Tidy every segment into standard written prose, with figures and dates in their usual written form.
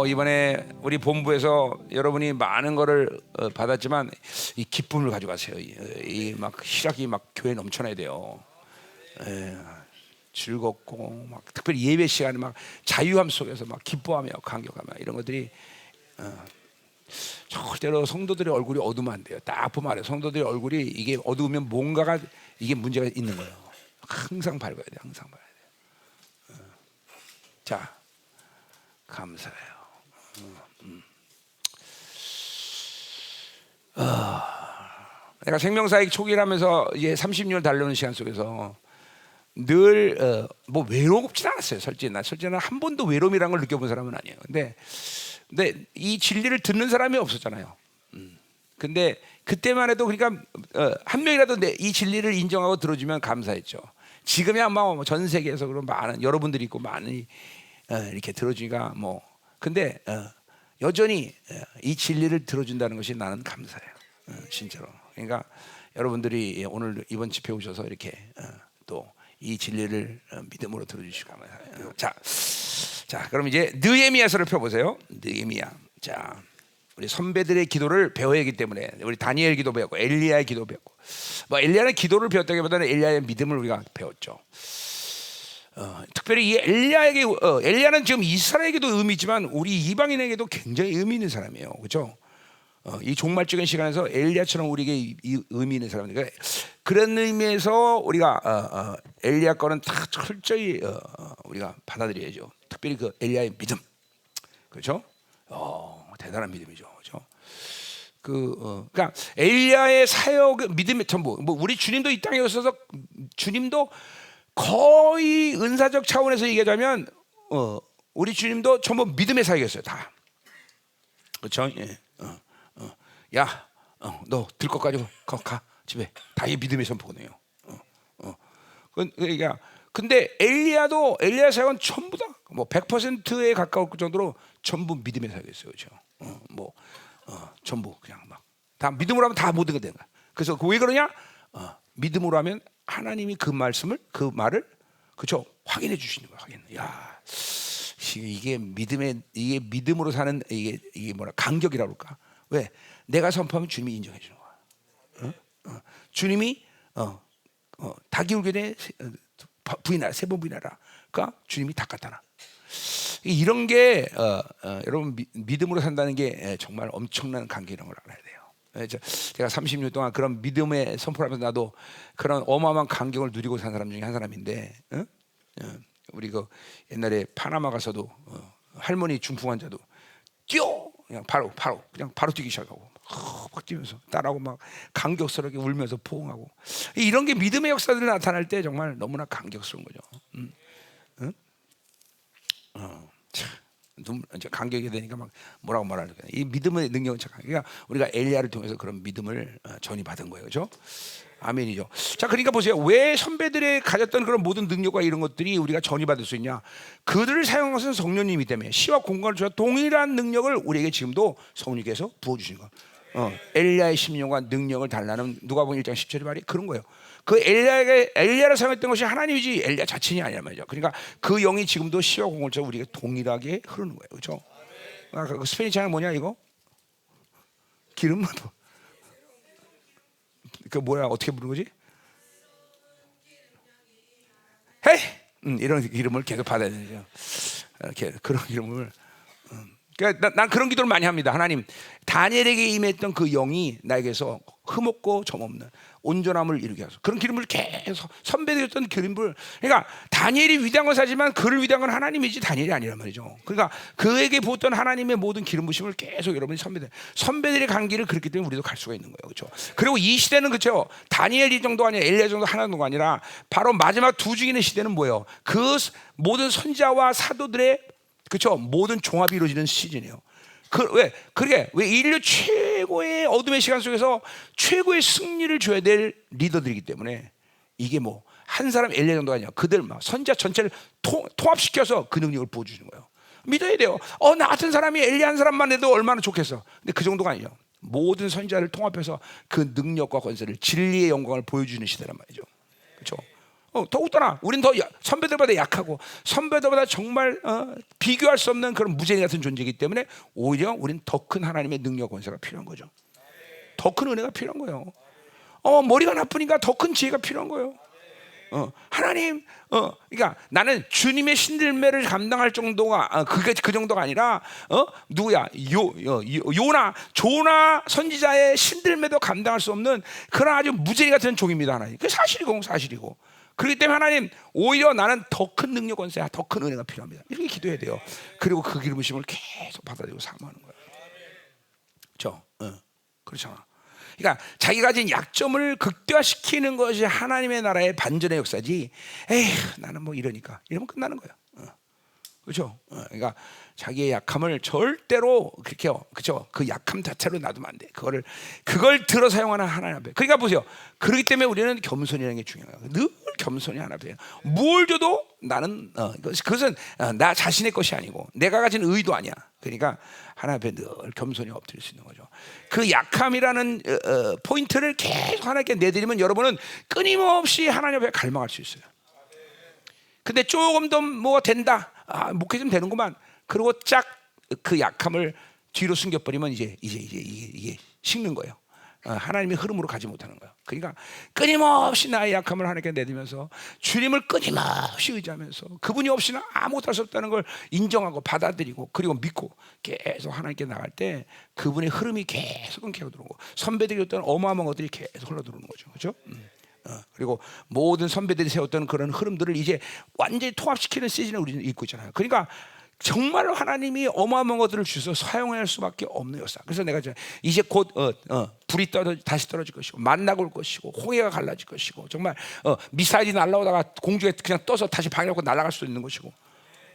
이번에 우리 본부에서 여러분이 많은 거를 받았지만 이 기쁨을 가져가세요. 이 막 희락이 막 교회 넘쳐나야 돼요. 즐겁고 막 특별히 예배 시간에 막 자유함 속에서 막 기뻐하며 감격하며 이런 것들이 절대로 성도들의 얼굴이 어두우면 안 돼요. 딱 보면 알아요. 성도들의 얼굴이 이게 어두우면 뭔가가 이게 문제가 있는 거예요. 항상 밝아야 돼. 항상 밝아야 돼. 자, 감사해요. 내가 생명사역 초기를 하면서 이제 30년을 달려오는 시간 속에서 늘 뭐 외롭진 않았어요. 솔직히 나는 한 번도 외로움이라는 걸 느껴본 사람은 아니에요. 근데 이 진리를 듣는 사람이 없었잖아요. 근데 그때만 해도 그러니까 한 명이라도 이 진리를 인정하고 들어주면 감사했죠. 지금이야 뭐 전 세계에서 그런 많은 여러분들이 있고 많이 이렇게 들어주니까 뭐 근데 여전히 이 진리를 들어준다는 것이 나는 감사해요. 진짜로. 그러니까 여러분들이 오늘 이번 집회 오셔서 이렇게 또 이 진리를 믿음으로 들어주시고 감사해요. 자, 그럼 이제 느헤미야서를 펴보세요. 느헤미야. 자, 우리 선배들의 기도를 배워야 하기 때문에 우리 다니엘 기도 배웠고 엘리야의 기도 배웠고 뭐 엘리야는 기도를 배웠다기보다는 엘리야의 믿음을 우리가 배웠죠. 특별히 이 엘리야는 지금 이스라엘에게도 의미 있지만 우리 이방인에게도 굉장히 의미 있는 사람이에요. 그렇죠? 이 종말적인 시간에서 엘리야처럼 우리에게 의미 있는 사람이니까 그런 의미에서 우리가 엘리야 거는 다 철저히 우리가 받아들여야죠. 특별히 그 엘리야의 믿음, 그렇죠? 대단한 믿음이죠, 그렇죠? 그러니까 엘리야의 사역 믿음의 전부. 뭐 우리 주님도 이 땅에 오셔서 주님도 거의 은사적 차원에서 얘기하자면 우리 주님도 전부 믿음의 사역이었어요, 다. 그렇죠? 예. 야, 너 들 것 가지고 가 집에 다 이 믿음의 선포네요. 그러니까 근데 엘리야 사역은 전부 다 뭐 100%에 가까울 정도로 전부 믿음의 사역이었어요, 그렇죠? 전부 그냥 막 다 믿음으로 하면 다 모든 게 되는 거야. 그래서 왜 그러냐? 믿음으로 하면 하나님이 그 말을 그렇죠? 확인해 주시는 거야. 야, 이게 믿음으로 사는 이게 뭐라 간격이라고 그럴까? 왜? 내가 선포하면 주님이 인정해 주는 거야. 주님이 다 기울게 돼 부인하라, 세 번 부인하라. 그러니까 주님이 다 갖다 놔. 이런 게 여러분 믿음으로 산다는 게 정말 엄청난 관계라는 걸 알아야 돼요. 제가 30년 동안 그런 믿음의 선포를 하면서 나도 그런 어마어마한 간격을 누리고 산 사람 중에 한 사람인데 우리 그 옛날에 파나마 가서도 할머니 중풍 환자도 뛰어 그냥 바로 뛰기 시작하고 막 뛰면서 따라하고 막 감격스럽게 울면서 포옹하고 이런 게 믿음의 역사들이 나타날 때 정말 너무나 감격스러운 거죠. 이제 감격이 되니까 막 뭐라고 말하는 거야. 이 믿음의 능력은 착한. 그러니까 우리가 엘리야를 통해서 그런 믿음을 전이받은 거예요, 그렇죠? 아멘이죠. 자, 그러니까 보세요. 왜 선배들의 가졌던 그런 모든 능력과 이런 것들이 우리가 전이받을 수 있냐? 그들을 사용한 것은 성령님이 때문에 시와 공간을 주셔 동일한 능력을 우리에게 지금도 성령님께서 부어주신 거. 엘리야의 심령과 능력을 달라는 누가복음 1장 10절의 말이 그런 거예요. 그 엘리야를 사용했던 것이 하나님이지 엘리야 자신이 아니란 말이죠. 그러니까 그 영이 지금도 시와 공간을 우리에게 동일하게 흐르는 거예요, 그렇죠? 그 스페인 찬양 뭐냐 이거? 기름 그 뭐야 어떻게 부르는 거지? 헤이 이런 기름을 계속 받아야 되죠. 이렇게 그런 기름을. 그러니까 난 그런 기도를 많이 합니다. 하나님, 다니엘에게 임했던 그 영이 나에게서 흠없고 점없는 온전함을 이루게 하소서. 그런 기름을 계속 선배들이 줬던 기름을. 그러니까 다니엘이 위대한 건 사지만 그를 위대한 건 하나님이지 다니엘이 아니란 말이죠. 그러니까 그에게 부었던 하나님의 모든 기름 부심을 계속 여러분이 선배들의 간기를 그렇기 때문에 우리도 갈 수가 있는 거예요, 그렇죠? 그리고 이 시대는 그렇죠. 다니엘이 정도 아니라 엘리야 정도 하나 정도가 아니라 바로 마지막 두 중인의 시대는 뭐예요? 그 모든 선지자와 사도들의 그렇죠? 모든 종합이 이루어지는 시즌이에요. 왜 인류 최고의 어둠의 시간 속에서 최고의 승리를 줘야 될 리더들이기 때문에 이게 뭐 한 사람 엘리야 정도가 아니라 그들 막 선지자 전체를 통합시켜서 그 능력을 부어주시는 거예요. 믿어야 돼요. 나 같은 사람이 엘리야 한 사람만 해도 얼마나 좋겠어. 근데 그 정도가 아니죠. 모든 선지자를 통합해서 그 능력과 권세를 진리의 영광을 보여주는 시대란 말이죠. 그렇죠? 더욱더나 우린 더 선배들보다 약하고 선배들보다 정말 비교할 수 없는 그런 무죄 같은 존재이기 때문에 오히려 우린 더 큰 하나님의 능력 권세가 필요한 거죠. 더 큰 은혜가 필요한 거예요. 머리가 나쁘니까 더 큰 지혜가 필요한 거예요. 하나님, 그러니까 나는 주님의 신들매를 감당할 정도가 그게 그 정도가 아니라 누구야? 조나 선지자의 신들매도 감당할 수 없는 그런 아주 무죄 같은 종입니다, 하나님. 그 사실이고. 그렇기 때문에 하나님 오히려 나는 더 큰 능력 권세야, 더 큰 은혜가 필요합니다. 이렇게 기도해야 돼요. 그리고 그 기름부심을 계속 받아들이고 사모하는 거예요. 그렇죠? 그렇잖아. 그러니까 자기가 가진 약점을 극대화시키는 것이 하나님의 나라의 반전의 역사지. 에휴, 나는 뭐 이러니까 이러면 끝나는 거예요. 그렇죠? 그러니까 자기의 약함을 절대로 그렇게 그렇죠? 그 약함 자체로 놔두면 안 돼. 그걸 들어 사용하는 하나님 앞에. 그러니까 보세요. 그렇기 때문에 우리는 겸손이라는 게 중요해요. 늘 겸손히 하나 앞에. 뭘 줘도 나는 그것은 나 자신의 것이 아니고 내가 가진 의도 아니야. 그러니까 하나님 앞에 늘 겸손히 엎드릴 수 있는 거죠. 그 약함이라는 포인트를 계속 하나님께 내드리면 여러분은 끊임없이 하나님 앞에 갈망할 수 있어요. 근데 조금 더 뭐 된다. 목회 좀 되는구만. 그리고 쫙 그 약함을 뒤로 숨겨버리면 이게 식는 거예요. 하나님의 흐름으로 가지 못하는 거예요. 그러니까 끊임없이 나의 약함을 하나님께 내리면서 주님을 끊임없이 의지하면서 그분이 없이는 아무것도 할 수 없다는 걸 인정하고 받아들이고 그리고 믿고 계속 하나님께 나갈 때 그분의 흐름이 계속 끊겨 들어오고 선배들이 어떤 어마어마한 것들이 계속 흘러들어오는 거죠. 그렇죠? 그리고 모든 선배들이 세웠던 그런 흐름들을 이제 완전히 통합시키는 시즌에 우리는 있고 있잖아요. 그러니까 정말 하나님이 어마어마한 것들을 주셔서 사용할 수밖에 없는 역사. 그래서 내가 이제 곧 불이 다시 떨어질 것이고 만나고 올 것이고 홍해가 갈라질 것이고 정말 미사일이 날아오다가 공중에 그냥 떠서 다시 방해하고 날아갈 수도 있는 것이고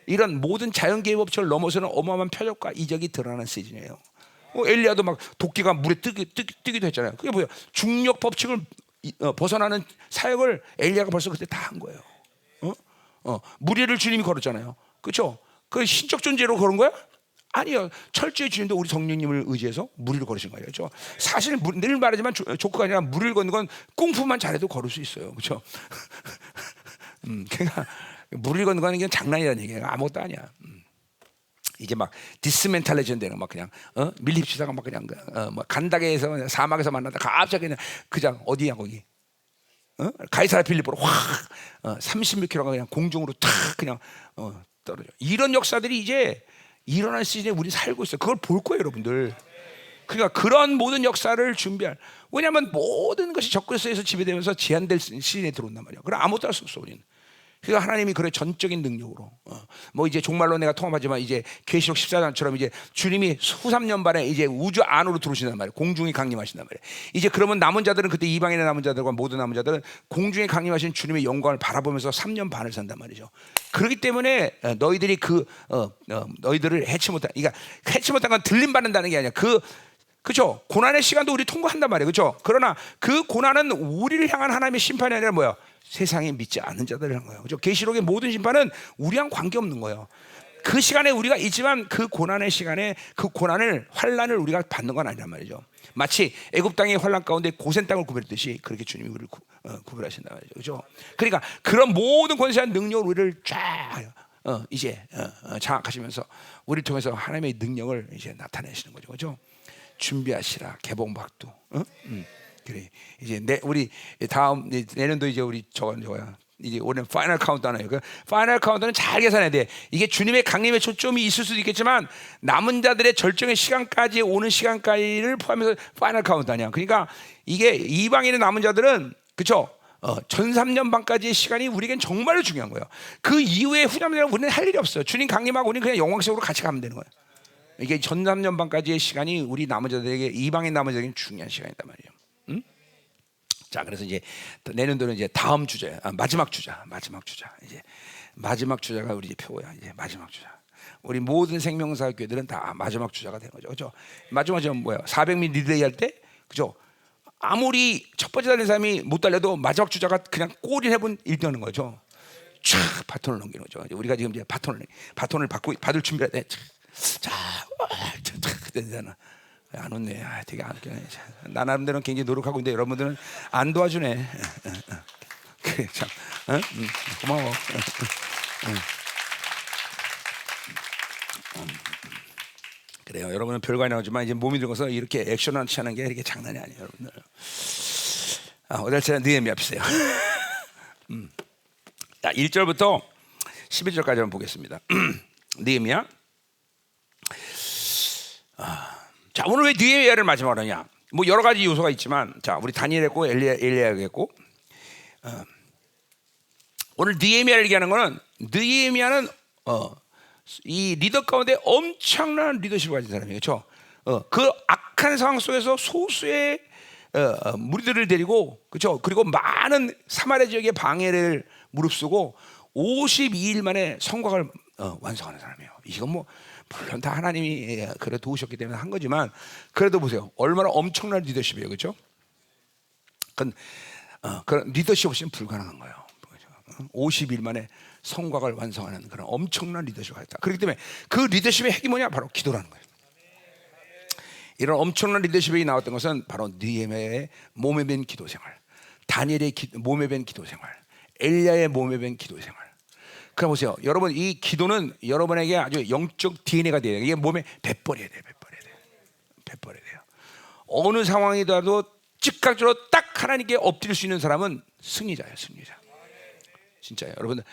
이런 모든 자연계의 법칙을 넘어서는 어마어마한 표적과 이적이 드러나는 시즌이에요. 엘리야도 막 도끼가 물에 뜨기도 했잖아요. 그게 뭐예요? 중력 법칙을 벗어나는 사역을 엘리야가 벌써 그때 다 한 거예요. 무리를 주님이 걸었잖아요. 그렇죠? 그 신적 존재로 걸은 거야? 아니요. 철저히 주님도 우리 성령님을 의지해서 무리를 걸으신 거예요. 그렇죠? 사실 늘 말하지만 조크가 아니라 무리를 걷는 건 꿍푸만 잘해도 걸을 수 있어요. 그렇죠? 그러니까 무리를 걷는 건 그냥 장난이라는 얘기예요. 아무것도 아니야. 이제 막 디스멘탈레이션 되는 막 그냥 밀립시다가 막 그냥 뭐 간다게에서 사막에서 만나다 갑자기 그냥 어디야 거기 가이사라 필리포로 확 30몇 킬로가 그냥 공중으로 탁 그냥 떨어져. 이런 역사들이 이제 일어날 시즌에 우리 살고 있어요. 그걸 볼 거예요, 여러분들. 그러니까 그런 모든 역사를 준비할. 왜냐하면 모든 것이 적그리스도에서 지배되면서 제한될 시즌에 들어온단 말이야. 그럼 아무것도 할 수 없어 우리는. 그러니까 하나님이 그런 전적인 능력으로 뭐 이제 종말로 내가 통합하지만 이제 계시록 14장처럼 이제 주님이 후삼년 반에 이제 우주 안으로 들어오신단 말이에요. 공중에 강림하신단 말이에요. 이제 그러면 남은 자들은 그때 이방인의 남은 자들과 모든 남은 자들은 공중에 강림하신 주님의 영광을 바라보면서 3년 반을 산단 말이죠. 그렇기 때문에 너희들이 너희들을 해치 못한, 그러니까 해치 못한 건 들림 받는다는 게 아니야. 그렇죠? 고난의 시간도 우리 통과한단 말이에요. 그렇죠? 그러나 그 고난은 우리를 향한 하나님의 심판이 아니라 뭐야? 세상에 믿지 않는 자들을 한 거예요. 그렇죠? 계시록의 모든 심판은 우리랑 관계없는 거예요. 그 시간에 우리가 있지만 그 고난의 시간에 그 고난을 환난을 우리가 받는 건 아니란 말이죠. 마치 애굽 땅의 환난 가운데 고센 땅을 구별했듯이 그렇게 주님이 우리를 구별하신단 말이죠. 그렇죠? 그러니까 그런 모든 권세한 능력을 우리를 쫙 이제 장악하시면서 우리를 통해서 하나님의 능력을 이제 나타내시는 거죠. 그렇죠? 준비하시라 개봉박두. 그래 이제 우리 다음 내년도 이제 우리 저거야. 이제 올해 파이널 카운트다운이에요. 그 파이널 카운트는 잘 계산해야 돼. 이게 주님의 강림의 초점이 있을 수도 있겠지만 남은 자들의 절정의 시간까지 오는 시간까지를 포함해서 파이널 카운트다운이야. 그러니까 이게 이방인의 남은 자들은 그렇죠. 전 3년 반까지의 시간이 우리에겐 정말로 중요한 거예요. 그 이후에 후년에는 우리는 할 일이 없어요. 주님 강림하고 우리는 그냥 영광색으로 같이 가면 되는 거예요. 이게 전 3년 반까지의 시간이 우리 남은 자들에게 이방인 남은 자들에게 중요한 시간이단 말이에요. 응? 자, 그래서 이제 내년도는 이제 다음 주제, 마지막 주자. 이제 마지막 주자가 우리 표야. 이제 마지막 주자. 우리 모든 생명사 교회들은 다 마지막 주자가 되는 거죠, 그렇죠? 마지막 주자는 뭐야? 400m 리레이 할 때, 그렇죠? 아무리 첫 번째 달린 사람이 못 달려도 마지막 주자가 그냥 골인 해본 1등하는 거죠. 촥 바톤을 넘기는 거죠. 우리가 지금 이제 바톤을 받을 준비해야 돼. 자, 되잖아. 안 웃네. 되게 안 웃기네. 나 나름대로는 굉장히 노력하고 있는데 여러분들은 안 도와주네. 그래 참, 고마워. 그래요. 여러분은 별거 아니 나오지만 이제 몸이 들어서 이렇게 액션을 취하는 게 이렇게 장난이 아니에요, 여러분들. 오달처럼 느헤미야 비슷해요. 자, 1절부터 11절까지 한번 보겠습니다. 느헤미야. 자, 오늘 왜 느헤미야를 마지막으로 하냐? 뭐 여러 가지 요소가 있지만, 자, 우리 다니엘 했고 엘리야 했고, 오늘 느헤미야를 얘기하는 거는 느헤미야는 이 리더 가운데 엄청난 리더십을 가진 사람이에요, 그렇죠? 그 악한 상황 속에서 소수의 무리들을 데리고, 그렇죠? 그리고 많은 사마리아 지역의 방해를 무릅쓰고 52일 만에 성곽을 완성하는 사람이에요. 이건 뭐 물론 다 하나님이 그래 도우셨기 때문에 한 거지만, 그래도 보세요, 얼마나 엄청난 리더십이에요, 그렇죠? 그런 리더십 없이는 불가능한 거예요. 50일 만에 성곽을 완성하는 그런 엄청난 리더십을 가졌다. 그렇기 때문에 그 리더십의 핵이 뭐냐? 바로 기도라는 거예요. 이런 엄청난 리더십이 나왔던 것은 바로 느헤미야의 몸에 밴 기도 생활, 다니엘의 몸에 밴 기도 생활, 엘리야의 몸에 밴 기도 생활. 그럼 보세요, 여러분, 이 기도는 여러분에게 아주 영적 DNA가 돼요. 이게 몸에 배버려야 돼요, 배버려야 돼요. 어느 상황이라도 즉각적으로 딱 하나님께 엎드릴 수 있는 사람은 승리자예요, 승리자. 진짜요, 여러분들.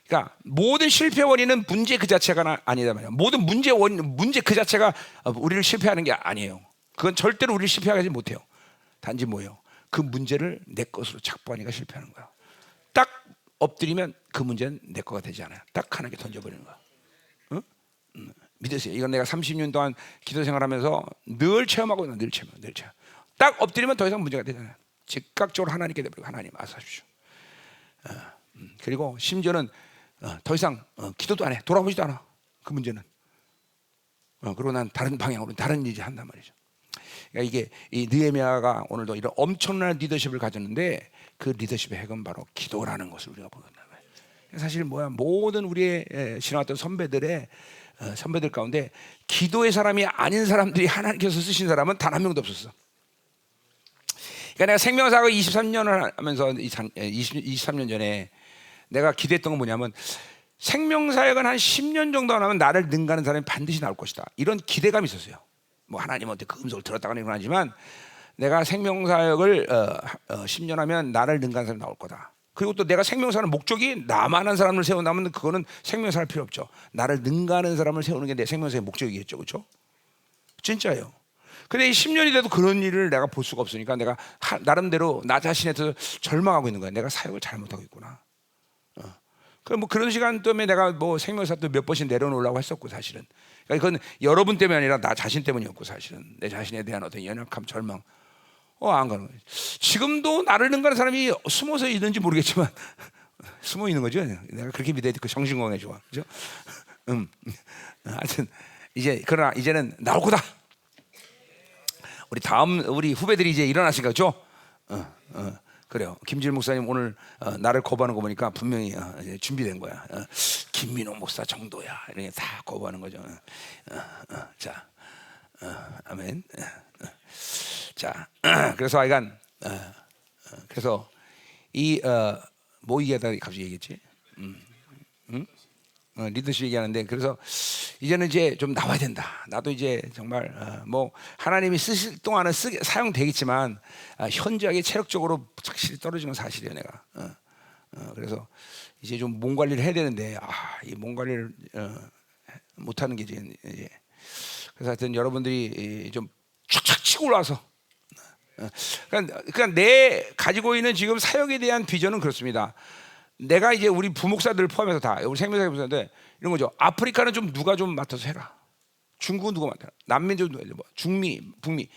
그러니까 모든 실패 원인은 문제 그 자체가 아니다 말이에요. 모든 문제 그 자체가 우리를 실패하는 게 아니에요. 그건 절대로 우리를 실패하지 못해요. 단지 뭐예요? 그 문제를 내 것으로 착보하니까 실패하는 거야. 딱 엎드리면 그 문제는 내 거가 되지 않아요. 딱 하나님께 던져버리는 거야. 응? 믿으세요. 이건 내가 30년 동안 기도 생활하면서 늘 체험하고 있는, 늘 체험. 딱 엎드리면 더 이상 문제가 되잖아요. 즉각적으로 하나님께 내버리고, 하나님 아사십시오. 그리고 심지어는 더 이상 기도도 안 해. 돌아보지도 않아. 그 문제는. 그리고 난 다른 방향으로 다른 일을 한단 말이죠. 그러니까 이게 이 느헤미야가 오늘도 이런 엄청난 리더십을 가졌는데, 그 리더십의 핵은 바로 기도라는 것을 우리가 보는 거예요. 사실 모든 우리의 신앙했던 선배들 가운데 기도의 사람이 아닌 사람들이 하나님께서 쓰신 사람은 단 한 명도 없었어. 그러니까 내가 생명사역 23년을 하면서 23년 전에 내가 기대했던 건 뭐냐면, 생명사역은 한 10년 정도 안 하면 나를 능가하는 사람이 반드시 나올 것이다, 이런 기대감이 있었어요. 뭐 하나님한테 그 음성을 들었다고는 건 아니지만, 내가 생명사역을 10년 하면 나를 능가하는 사람이 나올 거다. 그리고 또 내가 생명사는 목적이 나만한 사람을 세운다면 그거는 생명사할 필요 없죠. 나를 능가하는 사람을 세우는 게 내 생명사의 목적이겠죠, 그렇죠? 진짜예요. 근데 이 10년이 돼도 그런 일을 내가 볼 수가 없으니까 내가 나름대로 나 자신에 대해서 절망하고 있는 거야. 내가 사역을 잘못하고 있구나. 그럼 뭐 그런 시간 때문에 내가 뭐 생명사 또 몇 번씩 내려놓으려고 했었고, 사실은. 그러니까 그건 여러분 때문이 아니라 나 자신 때문이었고, 사실은 내 자신에 대한 어떤 연약함, 절망, 안 가는 거예요. 지금도 나를 능가하는 사람이 숨어서 있는지 모르겠지만 숨어 있는 거죠. 내가 그렇게 믿어야 돼. 그 정신건강에 좋아, 그죠? 하여튼 그러나 이제는 나올 거다. 우리 후배들이 이제 일어나시니까, 그렇죠? 그래요. 김질 목사님 오늘 나를 거부하는 거 보니까 분명히 이제 준비된 거야. 김민호 목사 정도야, 이렇게 다 거부하는 거죠. 자, 아멘. 자, 그래서 하여간 그래서 뭐 얘기하다 갑자기 얘기했지? 리더십 얘기하는데, 그래서 이제는 이제 좀 나와야 된다. 나도 이제 정말 뭐 하나님이 쓰실 동안은 사용되겠지만 현저하게 체력적으로 확실히 떨어지는 건 사실이에요, 내가. 그래서 이제 좀 몸 관리를 해야 되는데, 이 몸 관리를 못하는 게 이제. 그래서 하여튼 여러분들이 좀 착착 치고 올라와서, 그러니까 내 가지고 있는 지금 사역에 대한 비전은 그렇습니다. 내가 이제 우리 부목사들 포함해서 다, 우리 생명사역 부사인데 이런 거죠. 아프리카는 좀 누가 좀 맡아서 해라. 중국은 누가 맡아라. 남미 좀 뭐 중미, 북미,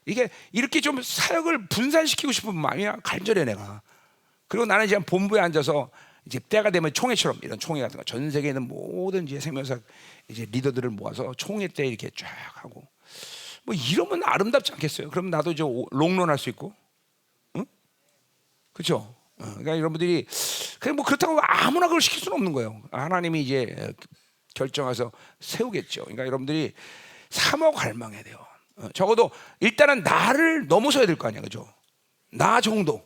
이게 이렇게 좀 사역을 분산시키고 싶은 마음이야 간절해, 내가. 그리고 나는 이제 본부에 앉아서 이제 때가 되면 총회처럼, 이런 총회 같은 거, 전 세계에 있는 모든 이제 생명사역 이제 리더들을 모아서 총회 때 이렇게 쫙 하고, 뭐 이러면 아름답지 않겠어요? 그럼 나도 이제 롱런할 수 있고, 응? 그렇죠? 그러니까 여러분들이 그냥 뭐 그렇다고 아무나 그걸 시킬 수는 없는 거예요. 하나님이 이제 결정해서 세우겠죠. 그러니까 여러분들이 사모 갈망해야 돼요. 적어도 일단은 나를 넘어서야 될 거 아니야, 그죠? 나 정도.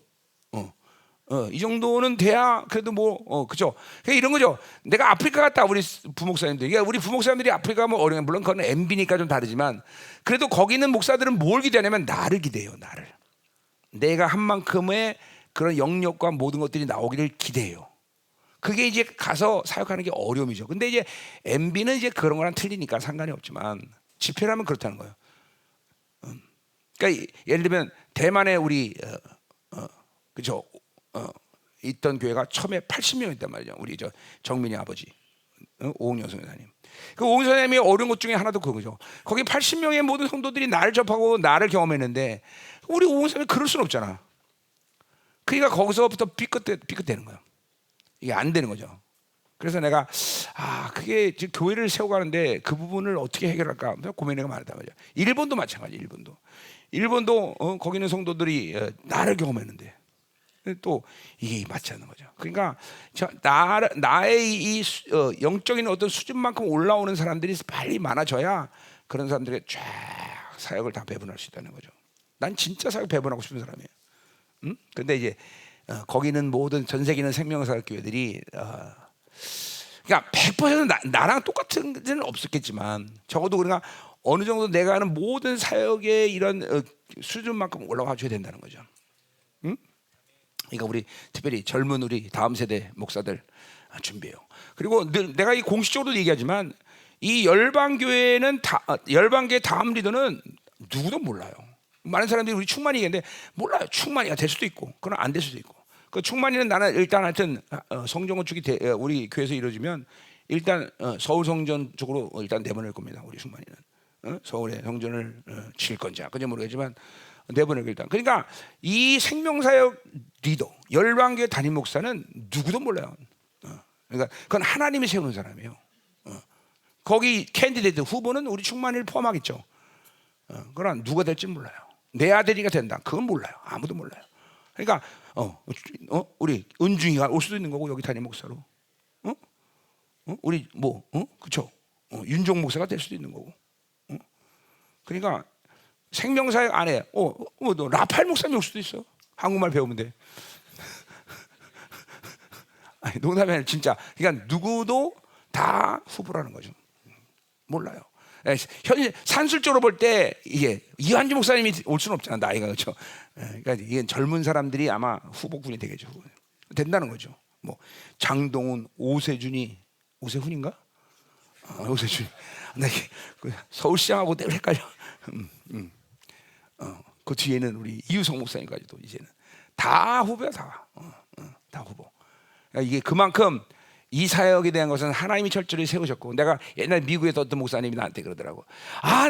이 정도는 돼야 그래도 뭐 그죠? 그러니까 이런 거죠. 내가 아프리카 갔다 우리 부목사님들, 그러니까 우리 부목사님들이 아프리카 가면 어려운, 물론 그건 MB니까 좀 다르지만 그래도 거기 있는 목사들은 뭘 기대하냐면 나를 기대해요. 나를. 내가 한 만큼의 그런 영역과 모든 것들이 나오기를 기대해요. 그게 이제 가서 사역하는 게 어려움이죠. 근데 이제 MB는 이제 그런 거랑 틀리니까 상관이 없지만 집회라면 그렇다는 거예요. 그러니까 예를 들면 대만에 우리 그죠? 있던 교회가 처음에 80명이었단 말이죠. 우리 저 정민이 아버지 오홍영 선생님. 그 오홍영 선생님이 어려운 것 중에 하나도 그거죠. 거기 80명의 모든 성도들이 나를 접하고 나를 경험했는데 우리 오홍영 선생님이 그럴 수는 없잖아. 그러니까 거기서부터 삐끗대는 거예요. 이게 안 되는 거죠. 그래서 내가 그게 지금 교회를 세워가는데 그 부분을 어떻게 해결할까 고민이 많았단 말이야. 일본도 마찬가지. 일본도 거기 있는 성도들이 나를 경험했는데 또 이게 맞지 않는 거죠. 그러니까 나의 이 영적인 어떤 수준만큼 올라오는 사람들이 빨리 많아져야 그런 사람들의 쫙 사역을 다 배분할 수 있다는 거죠. 난 진짜 사역 배분하고 싶은 사람이에요. 근데 이제 거기는 모든 전 세계 있는 생명사역 교회들이 그러니까 100% 나랑 똑같은 데는 없었겠지만 적어도 그러니까 어느 정도 내가 하는 모든 사역의 이런 수준만큼 올라와 줘야 된다는 거죠. 그러니까 우리 특별히 젊은 우리 다음 세대 목사들 준비해요. 그리고 늘 내가 이 공식적으로도 얘기하지만 이 열방교회는 열방교회 다음 리더는 누구도 몰라요. 많은 사람들이 우리 충만이 얘기하는데 몰라요. 충만이가 될 수도 있고 그러나 안 될 수도 있고. 그 충만이는 나는 일단 하여튼 성전 건축이 우리 교회에서 이루어지면 일단 서울 성전 쪽으로 일단 내보낼 겁니다. 우리 충만이는 서울에 성전을 칠 건지 그런지 모르겠지만 내보내고 일단. 그러니까 이 생명사역 리더 열방교회 담임 목사는 누구도 몰라요. 그러니까 그건 하나님이 세우는 사람이에요. 거기 캔디데이트 후보는 우리 충만이를 포함하겠죠. 그러나 누가 될지 몰라요. 내 아들이가 된다. 그건 몰라요. 아무도 몰라요. 그러니까 우리 은중이가 올 수도 있는 거고 여기 담임 목사로. 우리 그쵸? 윤종 목사가 될 수도 있는 거고. 그러니까 생명사역 안에 너 라팔 목사님 올 수도 있어. 한국말 배우면 돼. 아니, 농담이 아니라 진짜. 그러니까 누구도 다 후보라는 거죠. 몰라요. 현실 산술적으로 볼 때 이게 이한주 목사님이 올 수는 없잖아. 나이가 그렇죠. 그러니까 이게 젊은 사람들이 아마 후보군이 되겠죠. 된다는 거죠. 뭐 장동훈, 오세훈인가? 오세준. 나 서울시장하고 늘 헷갈려. 그 뒤에는 우리 이유성 목사님까지도 이제는 다 후보야 다. 다 후보. 그러니까 이게 그만큼 이 사역에 대한 것은 하나님이 철저히 세우셨고, 내가 옛날 미국에서 어떤 목사님이 나한테 그러더라고.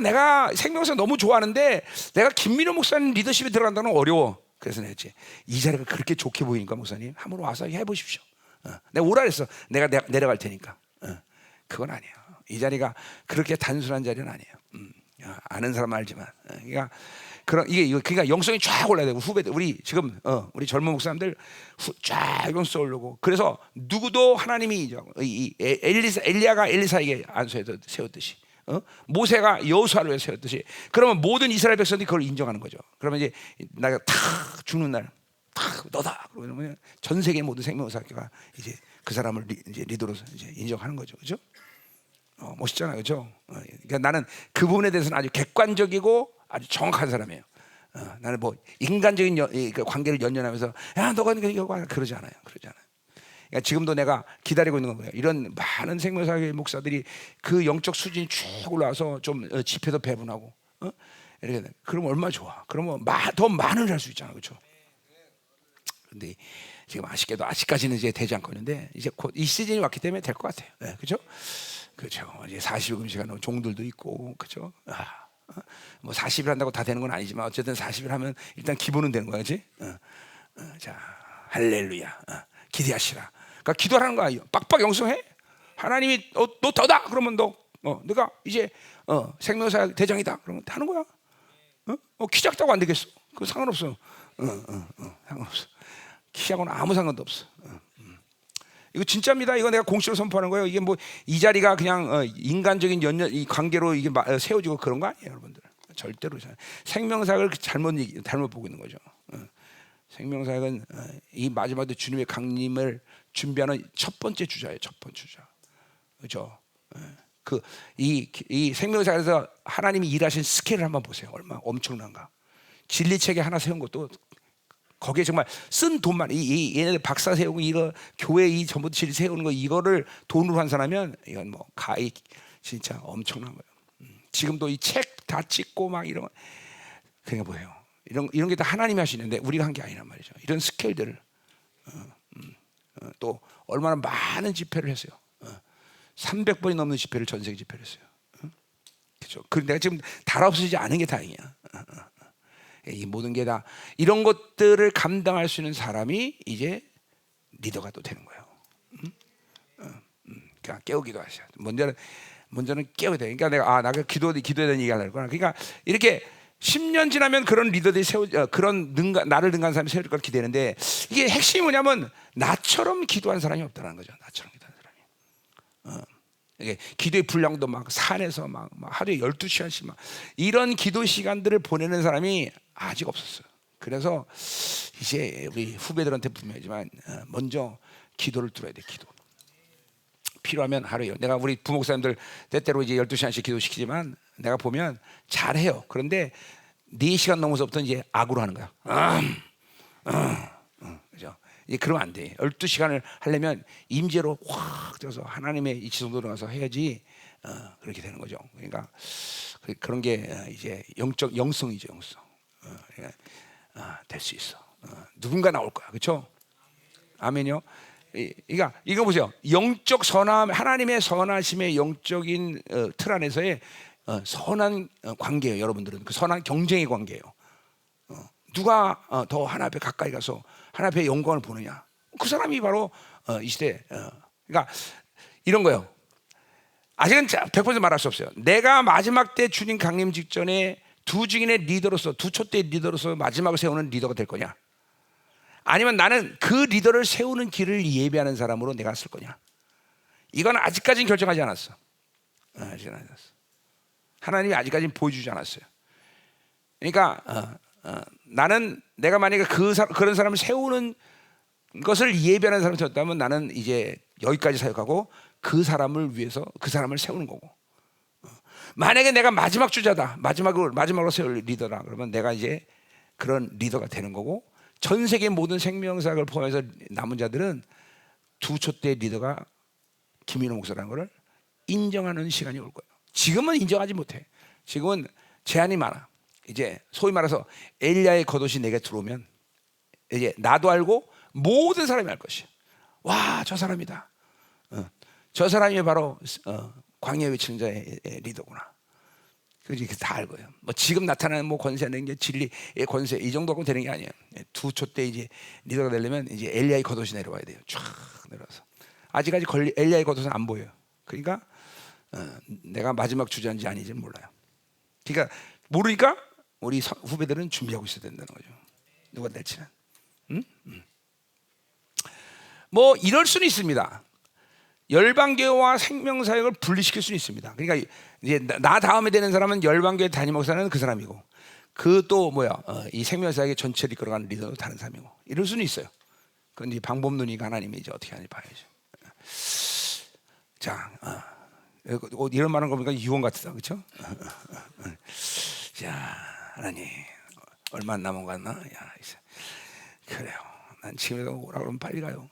내가 생명사 너무 좋아하는데 내가 김민호 목사님 리더십에 들어간다는 건 어려워. 그래서 내가 했지. 이 자리가 그렇게 좋게 보이니까 목사님 한번 와서 해보십시오. 내가 오라 그랬어. 내가 내려갈 테니까. 그건 아니에요. 이 자리가 그렇게 단순한 자리는 아니에요. 아는 사람은 알지만. 그러니까 그러니까 영성이 쫙 올라야 되고 후배들 우리 지금 우리 젊은 목사님들 쫙 영성 올르고, 그래서 누구도 하나님이 엘리야가 엘리사에게 안수해서 세웠듯이 모세가 여호수아를 세웠듯이, 그러면 모든 이스라엘 백성들이 그걸 인정하는 거죠. 그러면 이제 내가 탁 죽는 날 탁 너다 그러면 전 세계 모든 생명사학교가 이제 그 사람을 이제 리더로 이제 인정하는 거죠. 그렇죠? 멋있잖아요. 그렇죠? 그러니까 나는 그 부분에 대해서는 아주 객관적이고 아주 정확한 사람이에요. 나는 뭐 인간적인 관계를 연연하면서 야 너가 이거 그러지 않아요. 그러니까 지금도 내가 기다리고 있는 거예요. 이런 많은 생명사회 목사들이 그 영적 수준이 쭉 올라와서 좀 집회도 배분하고 이렇게 그러면 얼마나 좋아. 그러면 더 많은 할 수 있잖아. 그렇죠? 근데 지금 아직까지는 이제 되지 않고 있는데 이제 곧 이 시즌이 왔기 때문에 될 것 같아요. 네, 그렇죠? 그렇죠. 이제 40일 시간 종들도 있고, 그렇죠? 뭐 40일 한다고 다 되는 건 아니지만 어쨌든 40일 하면 일단 기본은 되는 거지. 자, 할렐루야. 기대하시라. 그러니까 기도하는 거야. 빡빡 영성해. 하나님이 너 더다. 그러면 너가 이제 생명사 대장이다. 그러면 하는 거야. 키 작다고 안 되겠어. 그거 상관없어. 상관없어. 키하고는 아무 상관도 없어. 이거 진짜입니다. 이거 내가 공식으로 선포하는 거예요. 이게 뭐 이 자리가 그냥 인간적인 이 관계로 이게 세워지고 그런 거 아니에요, 여러분들. 절대로 생명사를 잘못 보고 있는 거죠. 생명사역은 이 마지막에 주님의 강림을 준비하는 첫 번째 주자예요. 첫 번째 주자. 그렇죠? 이 생명사역에서 하나님이 일하신 스케일을 한번 보세요. 얼마나 엄청난가. 진리체계 하나 세운 것도 거기에 정말 쓴 돈만 얘네들 박사 세우고 이거 교회 이 전부 진리 세우는 거 이거를 돈으로 환산하면 이건 뭐 가히 진짜 엄청난 거예요. 지금도 이 책 다 찍고 막 이런 그러니까 뭐예요. 이런 게 다 하나님이 하시는데 우리가 한 게 아니란 말이죠. 이런 스케일들을 또 얼마나 많은 집회를 했어요. 300번이 넘는 집회를 전 세계 집회를 했어요. 그렇죠. 그 내가 지금 달아없어지지 않은 게 다행이야. 이 모든 게 다 이런 것들을 감당할 수 있는 사람이 이제 리더가 또 되는 거예요. 그러니까 깨우기도 하셔야 돼. 먼저는 깨워야 돼. 그러니까 내가 기도해야 되는 얘기 하려고 하나. 그러니까 이렇게 10년 지나면 그런 리더들이 나를 능가한 사람이 세울 걸 기대는데 이게 핵심이 뭐냐면 나처럼 기도한 사람이 없다는 거죠. 나처럼 기도한 사람이. 이게 기도의 분량도 막 산에서 막 하루에 12시간씩 막 이런 기도 시간들을 보내는 사람이 아직 없었어요. 그래서 이제 우리 후배들한테 분명하지만 먼저 기도를 들어야 돼. 기도. 필요하면 하루에 내가 우리 부목사님들 때때로 이제 12시간씩 기도시키지만 내가 보면 잘해요. 그런데 4시간 넘어서부터 이제 악으로 하는 거야. 그죠? 이제 그러면 안 돼. 12시간을 하려면 임재로 확 들어서 하나님의 이 지성도로 들어가서 해야지 그렇게 되는 거죠. 그러니까 그런 게 이제 영성이죠, 영성. 될 수 있어. 누군가 나올 거야, 그렇죠? 아멘요. 그러니까 이거 보세요. 영적 선함, 하나님의 선하심의 영적인 틀 안에서의 선한 관계예요. 여러분들은 그 선한 경쟁의 관계예요. 누가 더 하나 앞에 가까이 가서 하나 앞에 영광을 보느냐? 그 사람이 바로 이 시대. 그러니까 이런 거예요. 아직은 100% 말할 수 없어요. 내가 마지막 때 주님 강림 직전에 두 증인의 리더로서, 두 촛대 리더로서 마지막을 세우는 리더가 될 거냐? 아니면 나는 그 리더를 세우는 길을 예배하는 사람으로 내가 쓸 거냐? 이건 아직까지는 결정하지 않았어. 아직은 안 했어. 하나님이 아직까지는 보여주지 않았어요. 그러니까 나는 내가 만약에 그런 사람을 세우는 것을 예배하는 사람이 되었다면 나는 이제 여기까지 사역하고 그 사람을 위해서 그 사람을 세우는 거고. 만약에 내가 마지막 주자다, 마지막으로 세울 리더다, 그러면 내가 이제 그런 리더가 되는 거고, 전 세계 모든 생명사역을 포함해서 남은 자들은 두 촛대 리더가 김인호 목사라는 것을 인정하는 시간이 올 거예요. 지금은 인정하지 못해. 지금은 제한이 많아. 이제 소위 말해서 엘리야의 겉옷이 내게 들어오면 이제 나도 알고 모든 사람이 알 것이야. 와, 저 사람이다. 저 사람이 바로 광야 외치는 자의 리더구나. 그렇게 다 알고요. 뭐 지금 나타나는 뭐 권세하는 게 진리의 권세 이 정도가 되는 게 아니에요. 두 초 때 이제 리더가 되려면 이제 엘리야의 겉옷이 내려와야 돼요. 쫙 내려서 아직까지 엘리야의 겉옷은 안 보여요. 그러니까 내가 마지막 주자인지 아닌지 몰라요. 그러니까 모르니까 우리 후배들은 준비하고 있어야 된다는 거죠. 누가 될지는. 뭐 이럴 수는 있습니다. 열방교회와 생명사역을 분리시킬 수는 있습니다. 그러니까 이제 나 다음에 되는 사람은 열방교회 담임 목사는 그 사람이고, 그 또 이 생명사역의 전체를 이끌어가는 리더는 다른 사람이고, 이럴 수는 있어요. 그건 이제 방법론이가 하나님이 이제 어떻게 하는지 봐야죠. 자, 이런 말은 거 보니까 유언 같다, 그렇죠? 자, 하나님 얼마 남은 거 같나? 야, 그래요. 난 지금이라도 오라 그러면 빨리 가요.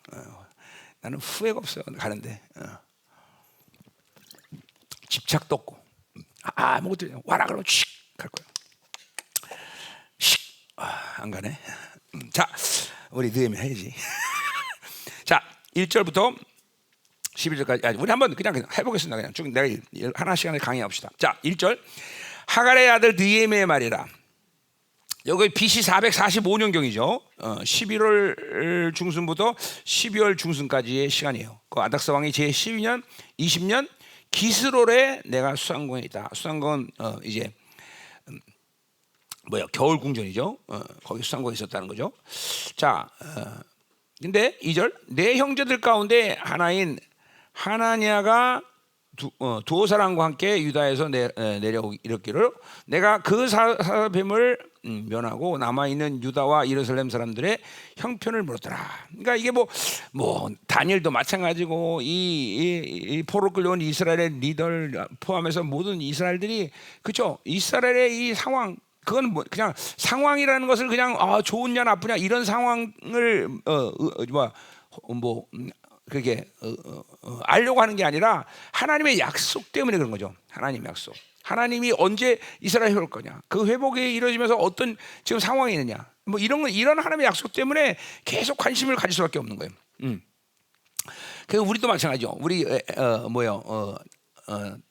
나는 후회가 없어요. 가는데 집착도 없고 아무것도 와라 그러면 씩 갈 거예요. 안 가네. 자, 우리 느헤미야 해야지. 자, 1절부터 11절까지 우리 한번 그냥 해보겠습니다. 그냥 쭉 내가 하나씩 강의합시다. 자, 1절 하갈의 아들 느헤미야의 말이라. 여기 BC 445년경이죠. 11월 중순부터 12월 중순까지의 시간이에요. 그 아닥스 왕이 제 12년, 20년 기스롤에 내가 수상궁에 있다. 수상궁은 이제 겨울 궁전이죠. 거기 수상궁에 있었다는 거죠. 자, 근데 2절 내 형제들 가운데 하나인 하나냐가 두어 사람과 함께 유다에서 내려오기를 내가 그 사람을 면하고 남아 있는 유다와 예루살렘 사람들의 형편을 물었더라. 그러니까 이게 뭐 다니엘도 마찬가지고 이 포로 끌려온 이스라엘의 리더를 포함해서 모든 이스라엘들이 그죠? 이스라엘의 이 상황 그건 뭐 그냥 상황이라는 것을 그냥 좋으냐 나쁘냐 이런 상황을 그게 알려고 하는 게 아니라 하나님의 약속 때문에 그런 거죠. 하나님의 약속. 하나님이 언제 이스라엘 회복할 거냐? 그 회복이 이루어지면서 어떤 지금 상황이 있느냐? 뭐 이런 하나님의 약속 때문에 계속 관심을 가질 수밖에 없는 거예요. 그 우리도 마찬가지죠. 우리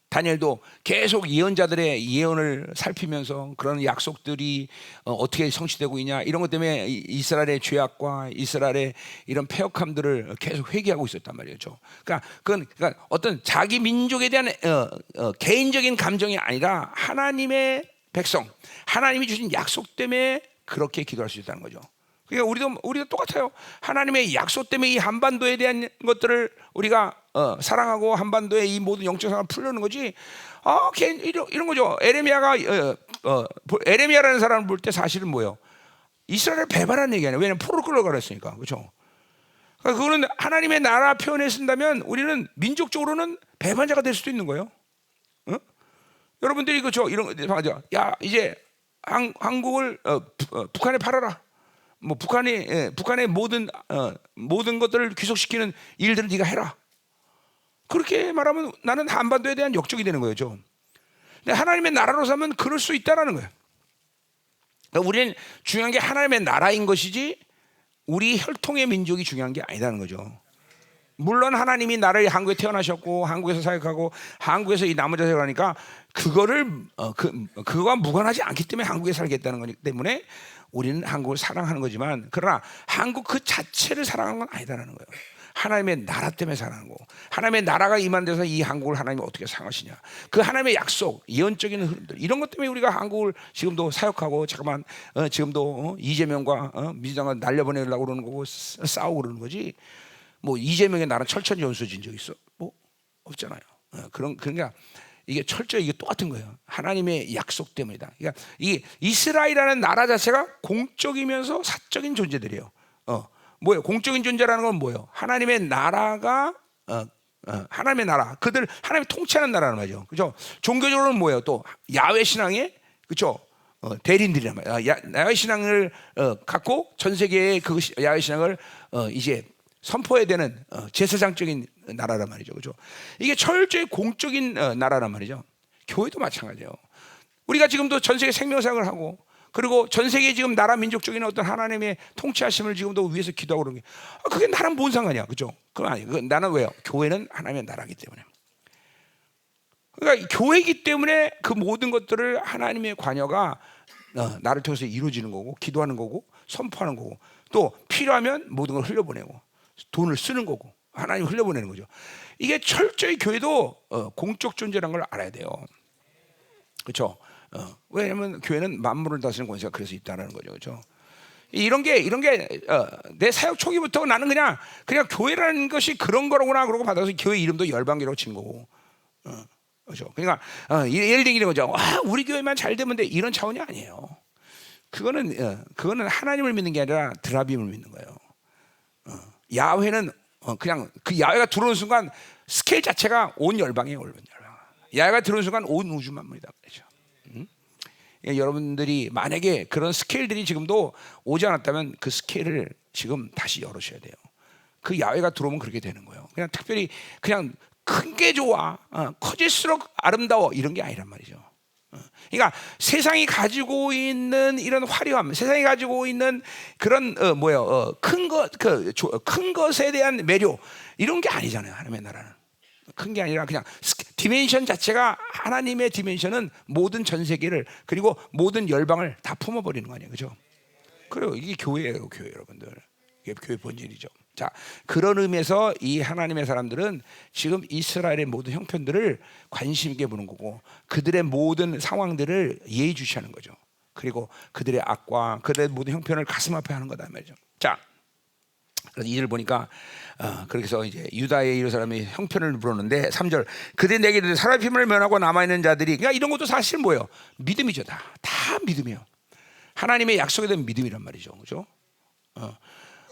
다니엘도 계속 예언자들의 예언을 살피면서 그런 약속들이 어떻게 성취되고 있냐 이런 것 때문에 이스라엘의 죄악과 이스라엘의 이런 패역함들을 계속 회개하고 있었단 말이죠. 그러니까 어떤 자기 민족에 대한 개인적인 감정이 아니라 하나님의 백성, 하나님이 주신 약속 때문에 그렇게 기도할 수 있다는 거죠. 그러니까 우리도 똑같아요. 하나님의 약속 때문에 이 한반도에 대한 것들을 우리가 사랑하고 한반도의 이 모든 영적 상황을 풀려는 거지. 이런 거죠. 에레미야라는 사람을 볼 때 사실은 뭐예요? 이스라엘을 배반하는 얘기 아니에요. 왜냐하면 포로 끌어가라 했으니까, 그렇죠? 그러니까 그거는 하나님의 나라 표현에 쓴다면 우리는 민족적으로는 배반자가 될 수도 있는 거예요. 여러분들이 그렇죠? 이런 거 봐죠. 야 이제 한국을 북한에 팔아라. 뭐 북한의 모든 것들을 귀속시키는 일들을 네가 해라. 그렇게 말하면 나는 한반도에 대한 역적이 되는 거죠. 근데 하나님의 나라로 사면 그럴 수 있다라는 거예요. 그러니까 우리는 중요한 게 하나님의 나라인 것이지 우리 혈통의 민족이 중요한 게 아니라는 거죠. 물론 하나님이 나를 한국에 태어나셨고 한국에서 사역하고 한국에서 이 나머지 사역하니까 그거와 무관하지 않기 때문에 한국에 살겠다는 거기 때문에 우리는 한국을 사랑하는 거지만 그러나 한국 그 자체를 사랑하는 건 아니다라는 거예요. 하나님의 나라 때문에 사랑하는 거고 하나님의 나라가 임한 데서 이 한국을 하나님이 어떻게 사랑하시냐 그 하나님의 약속 예언적인 흐름들 이런 것 때문에 우리가 한국을 지금도 사역하고 지금도 이재명과 민주당을 날려보내려고 그러는 거고 싸우고 그러는 거지 뭐 이재명의 나라 철저히 연수진 적 있어? 뭐 없잖아요. 그러니까 이게 철저히 이게 똑같은 거예요. 하나님의 약속 때문이다. 그러니까 이 이스라엘이라는 나라 자체가 공적이면서 사적인 존재들이에요. 뭐예요? 공적인 존재라는 건 뭐예요? 하나님의 나라가 하나님의 나라, 하나님이 통치하는 나라는 말이죠. 그렇죠? 종교적으로는 뭐예요? 또 야훼 신앙의 그렇죠? 대리인들이란 말이에요. 야훼 신앙을 갖고 전 세계의 그 야훼 신앙을 이제 선포해야 되는 제사장적인 나라란 말이죠. 그렇죠? 이게 철저히 공적인 나라란 말이죠. 교회도 마찬가지예요. 우리가 지금도 전 세계 생명사역을 하고 그리고 전 세계 지금 나라 민족적인 어떤 하나님의 통치하심을 지금도 위해서 기도하고 그러는 게 그게 나랑 뭔 상관이야. 그렇죠? 그건 아니에요. 나는 왜요? 교회는 하나님의 나라이기 때문에. 그러니까 교회이기 때문에 그 모든 것들을 하나님의 관여가 나를 통해서 이루어지는 거고 기도하는 거고 선포하는 거고 또 필요하면 모든 걸 흘려보내고 돈을 쓰는 거고 하나님 흘려보내는 거죠. 이게 철저히 교회도 공적 존재라는 걸 알아야 돼요. 그렇죠? 왜냐하면 교회는 만물을 다스리는 권세가 그래서 있다는 거죠. 그렇죠? 이런 게 내 사역 초기부터 나는 그냥 교회라는 것이 그런 거로구나 그러고 받아서 교회 이름도 열방교라고 친 거고. 그렇죠? 그러니까 예를 들기는 거죠. 우리 교회만 잘 되면 돼 이런 차원이 아니에요. 그거는 하나님을 믿는 게 아니라 드라빔을 믿는 거예요. 야훼는 그냥 그 야훼가 들어오는 순간 스케일 자체가 온 열방이에요. 야훼가 들어오는 순간 온 우주 만물이다 그렇죠. 여러분들이 만약에 그런 스케일들이 지금도 오지 않았다면 그 스케일을 지금 다시 열으셔야 돼요. 그 야훼가 들어오면 그렇게 되는 거예요. 그냥 특별히 그냥 큰 게 좋아, 커질수록 아름다워 이런 게 아니란 말이죠. 그러니까 세상이 가지고 있는 이런 화려함, 세상이 가지고 있는 그런 큰 것에 대한 매료 이런 게 아니잖아요. 하나님의 나라는 큰 게 아니라 그냥 디멘션 자체가 하나님의 디멘션은 모든 전 세계를 그리고 모든 열방을 다 품어버리는 거 아니에요, 그렇죠? 그래요. 이게 교회예요, 교회 여러분들. 이게 교회 본질이죠. 자, 그런 의미에서 이 하나님의 사람들은 지금 이스라엘의 모든 형편들을 관심 있게 보는 거고 그들의 모든 상황들을 예의주시하는 거죠. 그리고 그들의 악과 그들의 모든 형편을 가슴 앞에 하는 거다 말이죠. 자, 그래서 2절 보니까 그렇게 해서 이제 유다의 이런 사람이 형편을 물었는데 3절 그대 내게 이르되 사람의 피를 면하고 남아있는 자들이 그러니까 이런 것도 사실 뭐예요? 믿음이죠. 다 믿음이에요. 하나님의 약속에 대한 믿음이란 말이죠. 그죠?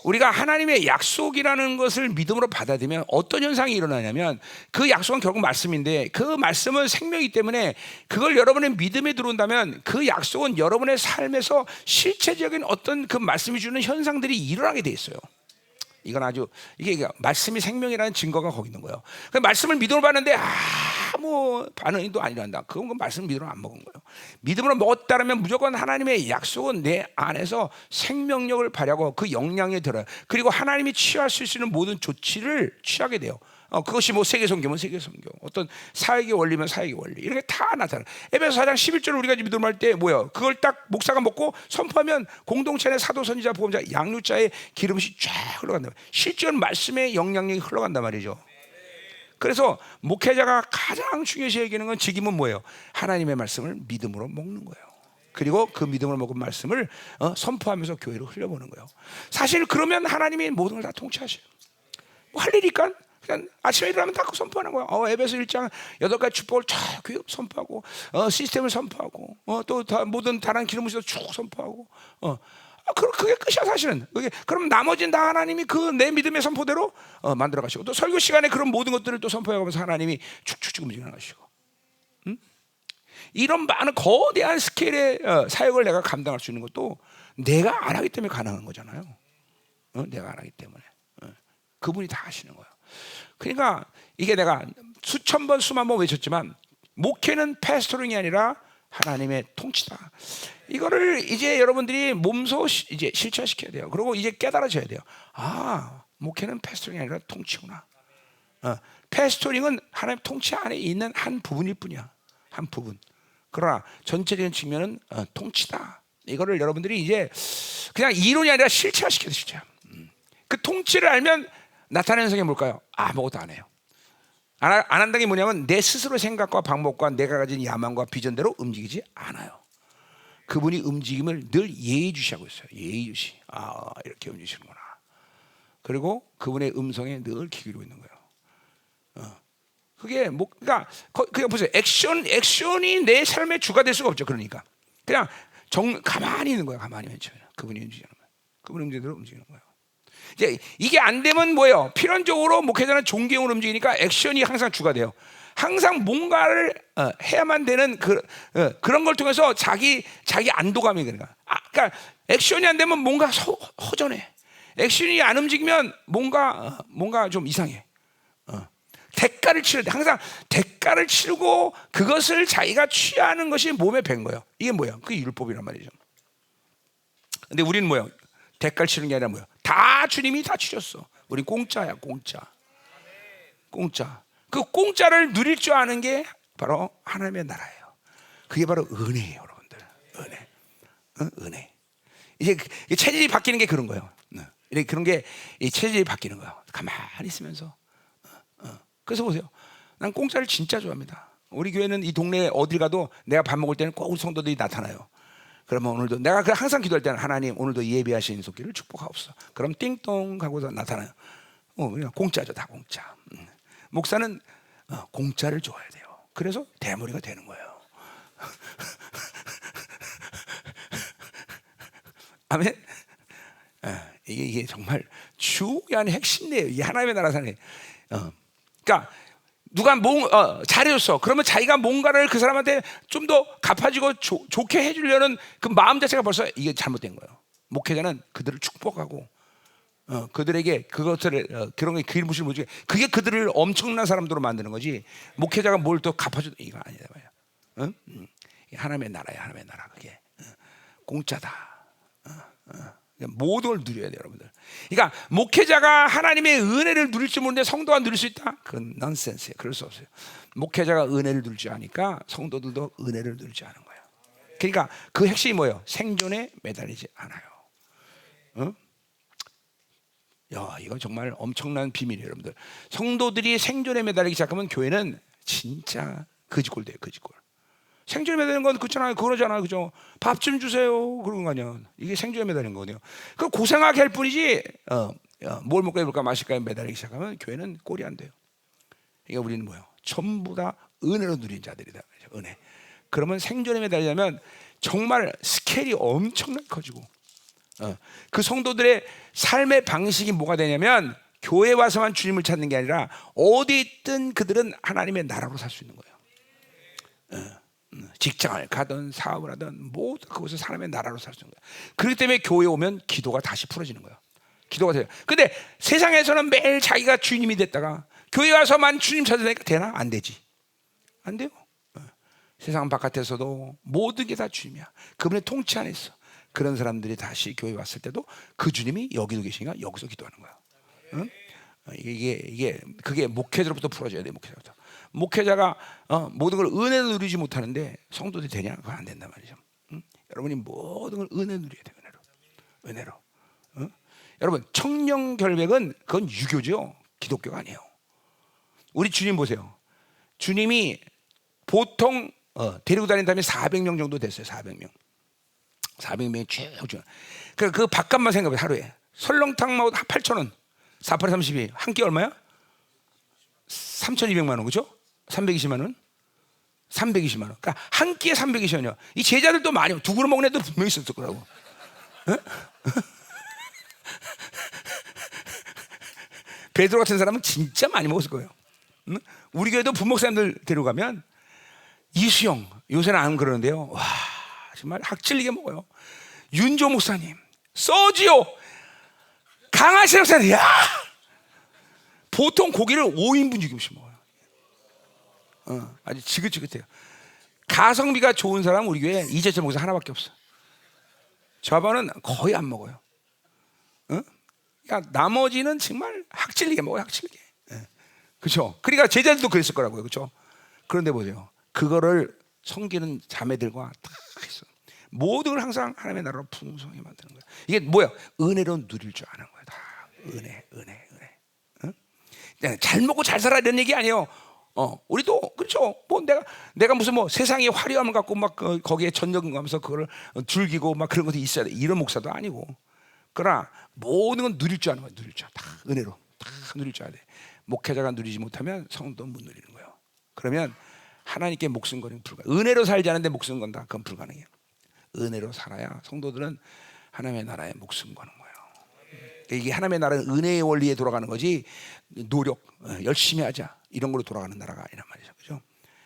우리가 하나님의 약속이라는 것을 믿음으로 받아들이면 어떤 현상이 일어나냐면 그 약속은 결국 말씀인데 그 말씀은 생명이기 때문에 그걸 여러분의 믿음에 들어온다면 그 약속은 여러분의 삶에서 실체적인 어떤 그 말씀이 주는 현상들이 일어나게 돼 있어요. 이건 아주 이게 말씀이 생명이라는 증거가 거기 있는 거예요. 그 말씀을 믿음으로 받는데 아무 반응이 또 안 일어난다. 그건 그 말씀 믿음으로 안 먹은 거예요. 믿음으로 먹었다면 무조건 하나님의 약속은 내 안에서 생명력을 발휘하고 그 영향에 들어요. 그리고 하나님이 취할 수 있는 모든 조치를 취하게 돼요. 그것이 뭐 세계 선교면 세계 선교, 어떤 사역의 원리면 사역의 원리, 이렇게 다 나타나. 에베소 4장 11절을 우리가 믿음을 할 때 뭐야? 그걸 딱 목사가 먹고 선포하면 공동체 내 사도, 선지자, 보험자, 양육자의 기름이 쫙 흘러간다. 실전 말씀의 영향력이 흘러간단 말이죠. 그래서 목회자가 가장 중요시 여기는 건 직임은 뭐예요? 하나님의 말씀을 믿음으로 먹는 거예요. 그리고 그 믿음으로 먹은 말씀을 선포하면서 교회로 흘려보는 거예요. 사실 그러면 하나님이 모든 걸 다 통치하셔요. 뭐 할 일이니까 그냥 아침에 일어나면 다 선포하는 거야. 에베소 1장 8가지 축복을 쫙 교육 선포하고, 시스템을 선포하고, 또 모든 다른 기름 부심도 쭉 선포하고, 그게 끝이야 사실은. 그럼 나머지는 다 하나님이 그 내 믿음의 선포대로 만들어 가시고, 또 설교 시간에 그런 모든 것들을 또 선포해가면서 하나님이 축축축 움직여 나가시고, 이런 많은 거대한 스케일의 사역을 내가 감당할 수 있는 것도 내가 안 하기 때문에 가능한 거잖아요. 내가 안 하기 때문에 그분이 다 하시는 거예요. 그러니까 이게 내가 수천 번 수만 번 외쳤지만 목회는 패스토링이 아니라 하나님의 통치다. 이거를 이제 여러분들이 몸소 이제 실천시켜야 돼요. 그리고 이제 깨달아져야 돼요. 목회는 패스토링이 아니라 통치구나. 패스토링은 하나님 통치 안에 있는 한 부분일 뿐이야. 한 부분. 그러나 전체적인 측면은 통치다. 이거를 여러분들이 이제 그냥 이론이 아니라 실체화시켜야 돼, 실체. 그 통치를 알면 나타나는 현상이 뭘까요? 아무것도 안 해요. 안 한다는 게 뭐냐면 내 스스로 생각과 방법과 내가 가진 야망과 비전대로 움직이지 않아요. 그분이 움직임을 늘 예의주시하고 있어요. 예의주시. 이렇게 움직이시는구나. 그리고 그분의 음성에 늘 귀 기울이고 있는 거예요. 그게 그러니까 보세요. 액션이 내 삶의 주가 될 수가 없죠. 그러니까 그냥 가만히 있는 거야. 가만히 있는 그분이 움직이는 거예요. 그분의 움직임대로 움직이는 거예요. 이제 이게 안 되면 뭐예요? 필연적으로 목회자는 존경으로 움직이니까 액션이 항상 주가 돼요. 항상 뭔가를 해야만 되는 그런 걸 통해서 자기 안도감이 그러니까. 그러니까 액션이 안 되면 뭔가 허전해. 액션이 안 움직이면 뭔가 좀 이상해. 대가를 치를 때 항상 대가를 치르고 그것을 자기가 취하는 것이 몸에 밴 거예요. 이게 뭐야? 그게 율법이란 말이죠. 근데 우리는 뭐야? 대가를 치는 게 아니라 뭐야? 다 주님이 다 치셨어. 우리 공짜야, 공짜. 그 공짜를 누릴 줄 아는 게 바로 하나님의 나라예요. 그게 바로 은혜예요, 여러분들. 은혜. 이제 체질이 바뀌는 게 그런 거예요. 이렇게 그런 게 이 체질이 바뀌는 거예요. 가만히 있으면서. 그래서 보세요. 난 공짜를 진짜 좋아합니다. 우리 교회는 이 동네 어딜 가도 내가 밥 먹을 때는 꼭 우리 성도들이 나타나요. 그러면 오늘도 내가 항상 기도할 때는 하나님 오늘도 예배하신 속기를 축복하옵소서. 그럼 띵동 하고서 나타나요. 그냥 공짜죠, 다 공짜. 목사는 공짜를 좋아해야 돼요. 그래서 대머리가 되는 거예요. 아멘. 이게 정말 중요한 핵심이에요. 이 하나님의 나라 사는. 그러니까 누가 잘해줬어. 그러면 자기가 뭔가를 그 사람한테 좀 더 갚아주고 좋게 해주려는 그 마음 자체가 벌써 이게 잘못된 거예요. 목회자는 그들을 축복하고 그들에게 그것들을 그런 게 길무실 뭐지? 그게 그들을 엄청난 사람들로 만드는 거지. 목회자가 뭘 또 갚아주는 이거 아니다 말이야. 하나님의 나라야, 하나님의 나라. 그게 공짜다. 모든 걸 누려야 돼요, 여러분들. 그러니까 목회자가 하나님의 은혜를 누릴 줄 모르는데 성도가 누릴 수 있다? 그건 넌센스예요. 그럴 수 없어요. 목회자가 은혜를 누릴 줄 아니까 성도들도 은혜를 누릴 줄 아는 거예요. 그러니까 그 핵심이 뭐예요? 생존에 매달리지 않아요. 이거 정말 엄청난 비밀이에요, 여러분들. 성도들이 생존에 매달리기 시작하면 교회는 진짜 거지꼴 돼요, 거지꼴. 생존에 매달리는 건 그렇잖아요. 그러잖아요. 그죠? 밥 좀 주세요. 그런 거 아니야. 이게 생존에 매달리는 거거든요. 그 고생하게 할 뿐이지, 뭘 먹고 입을까 마실까에 매달리기 시작하면 교회는 꼴이 안 돼요. 그러니까 우리는 뭐예요? 전부 다 은혜로 누린 자들이다. 은혜. 그러면 생존에 매달리려면 정말 스케일이 엄청나게 커지고, 그 성도들의 삶의 방식이 뭐가 되냐면 교회 와서만 주님을 찾는 게 아니라 어디 있든 그들은 하나님의 나라로 살 수 있는 거예요. 직장을 가든 사업을 하든 모두 그곳에 사람의 나라로 살 수 있는 거예요. 그렇기 때문에 교회에 오면 기도가 다시 풀어지는 거예요. 기도가 돼요. 근데 세상에서는 매일 자기가 주님이 됐다가 교회 와서만 주님 찾으니까 되나? 안 되지. 안 돼요. 세상 바깥에서도 모든 게 다 주님이야. 그분의 통치 안에 있어. 그런 사람들이 다시 교회 왔을 때도 그 주님이 여기도 계시니까 여기서 기도하는 거야. 응? 그게 목회자로부터 풀어져야 돼. 목회자가 모든 걸 은혜로 누리지 못하는데 성도들이 되냐? 그건 안 된단 말이죠. 응? 여러분이 모든 걸 은혜로 누려야 돼. 은혜로. 응? 여러분 청령 결백은 그건 유교죠. 기독교가 아니에요. 우리 주님 보세요. 주님이 보통 데리고 다닌 다음에 400명 정도 됐어요. 400명이 최고. 그 밥값만 생각해. 하루에 설렁탕 먹어도 8,000원. 4, 8, 32. 한 끼 얼마야? 3,200만 원, 그죠? 320만 원? 320만 원. 그러니까 한 끼에 320원이요. 이 제자들도 많이 두 그릇 먹는 애들 분명히 있었을 거라고. 베드로 같은 사람은 진짜 많이 먹었을 거예요. 응? 우리 교회도 부목사님들 데려가면 이수영 요새는 안 그러는데요. 와 정말 학질리게 먹어요. 윤조 목사님, 서지오, 강하실 목사님, 야 보통 고기를 5인분 지금씩 먹어요. 아주 지긋지긋해요. 가성비가 좋은 사람 우리 교회 이재철 목사 하나밖에 없어. 저번은 거의 안 먹어요. 그러니까 나머지는 정말 학질리게 먹어요. 학질리게. 그렇죠. 그러니까 제자들도 그랬을 거라고요. 그렇죠. 그런데 보세요. 그거를 섬기는 자매들과 다 있어. 모든 걸 항상 하나님의 나라로 풍성하게 만드는 거예요. 이게 뭐야? 은혜로 누릴 줄 아는 거예요. 다 은혜. 잘 먹고 잘 살아 이런 얘기 아니에요. 우리도 그렇죠. 뭐 내가 무슨 뭐 세상의 화려함을 갖고 막 거기에 전념하면서 그걸 즐기고 막 그런 것도 있어야 돼. 이런 목사도 아니고. 그러나 모든 건 누릴 줄 아는 거예요. 누릴 줄 다 은혜로 다 누릴 줄 알아야 돼. 목회자가 누리지 못하면 성도 못 누리는 거예요. 그러면 하나님께 목숨 거는 은혜로 살지 않는데 목숨 건다. 그건 불가능해요. 은혜로 살아야 성도들은 하나님의 나라에 목숨 거는 거예요. 이게 하나님의 나라는 은혜의 원리에 돌아가는 거지 노력 열심히 하자 이런 걸로 돌아가는 나라가 아니란 말이죠. 그죠?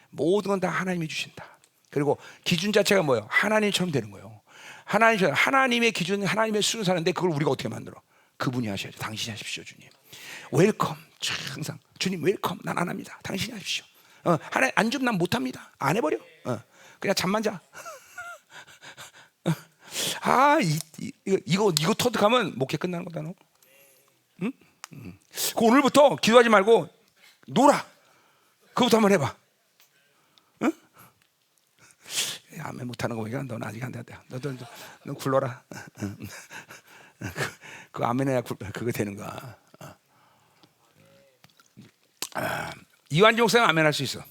모든 건 다 하나님이 주신다. 그리고 기준 자체가 뭐예요? 하나님처럼 되는 거예요. 하나님의 기준, 하나님의 수를 사는데 그걸 우리가 어떻게 만들어? 그분이 하셔야죠. 당신이 하십시오, 주님. 웰컴. 항상 주님 웰컴. 난 안 합니다. 당신이 하십시오. 하나님 안 주면 난 못합니다. 안 해버려. 그냥 잠만 자. 이거 터득하면 목회 끝나는 거다. 너. 응? 그 오늘부터 기도하지 말고 놀아. 그거부터 한번 해봐. 응? 아멘 못하는 거 보니까 넌 아직 안 돼. 너 굴러라. 그 아멘해야 그거 되는 거야. 이완주 목사님 아멘 할 수 있어.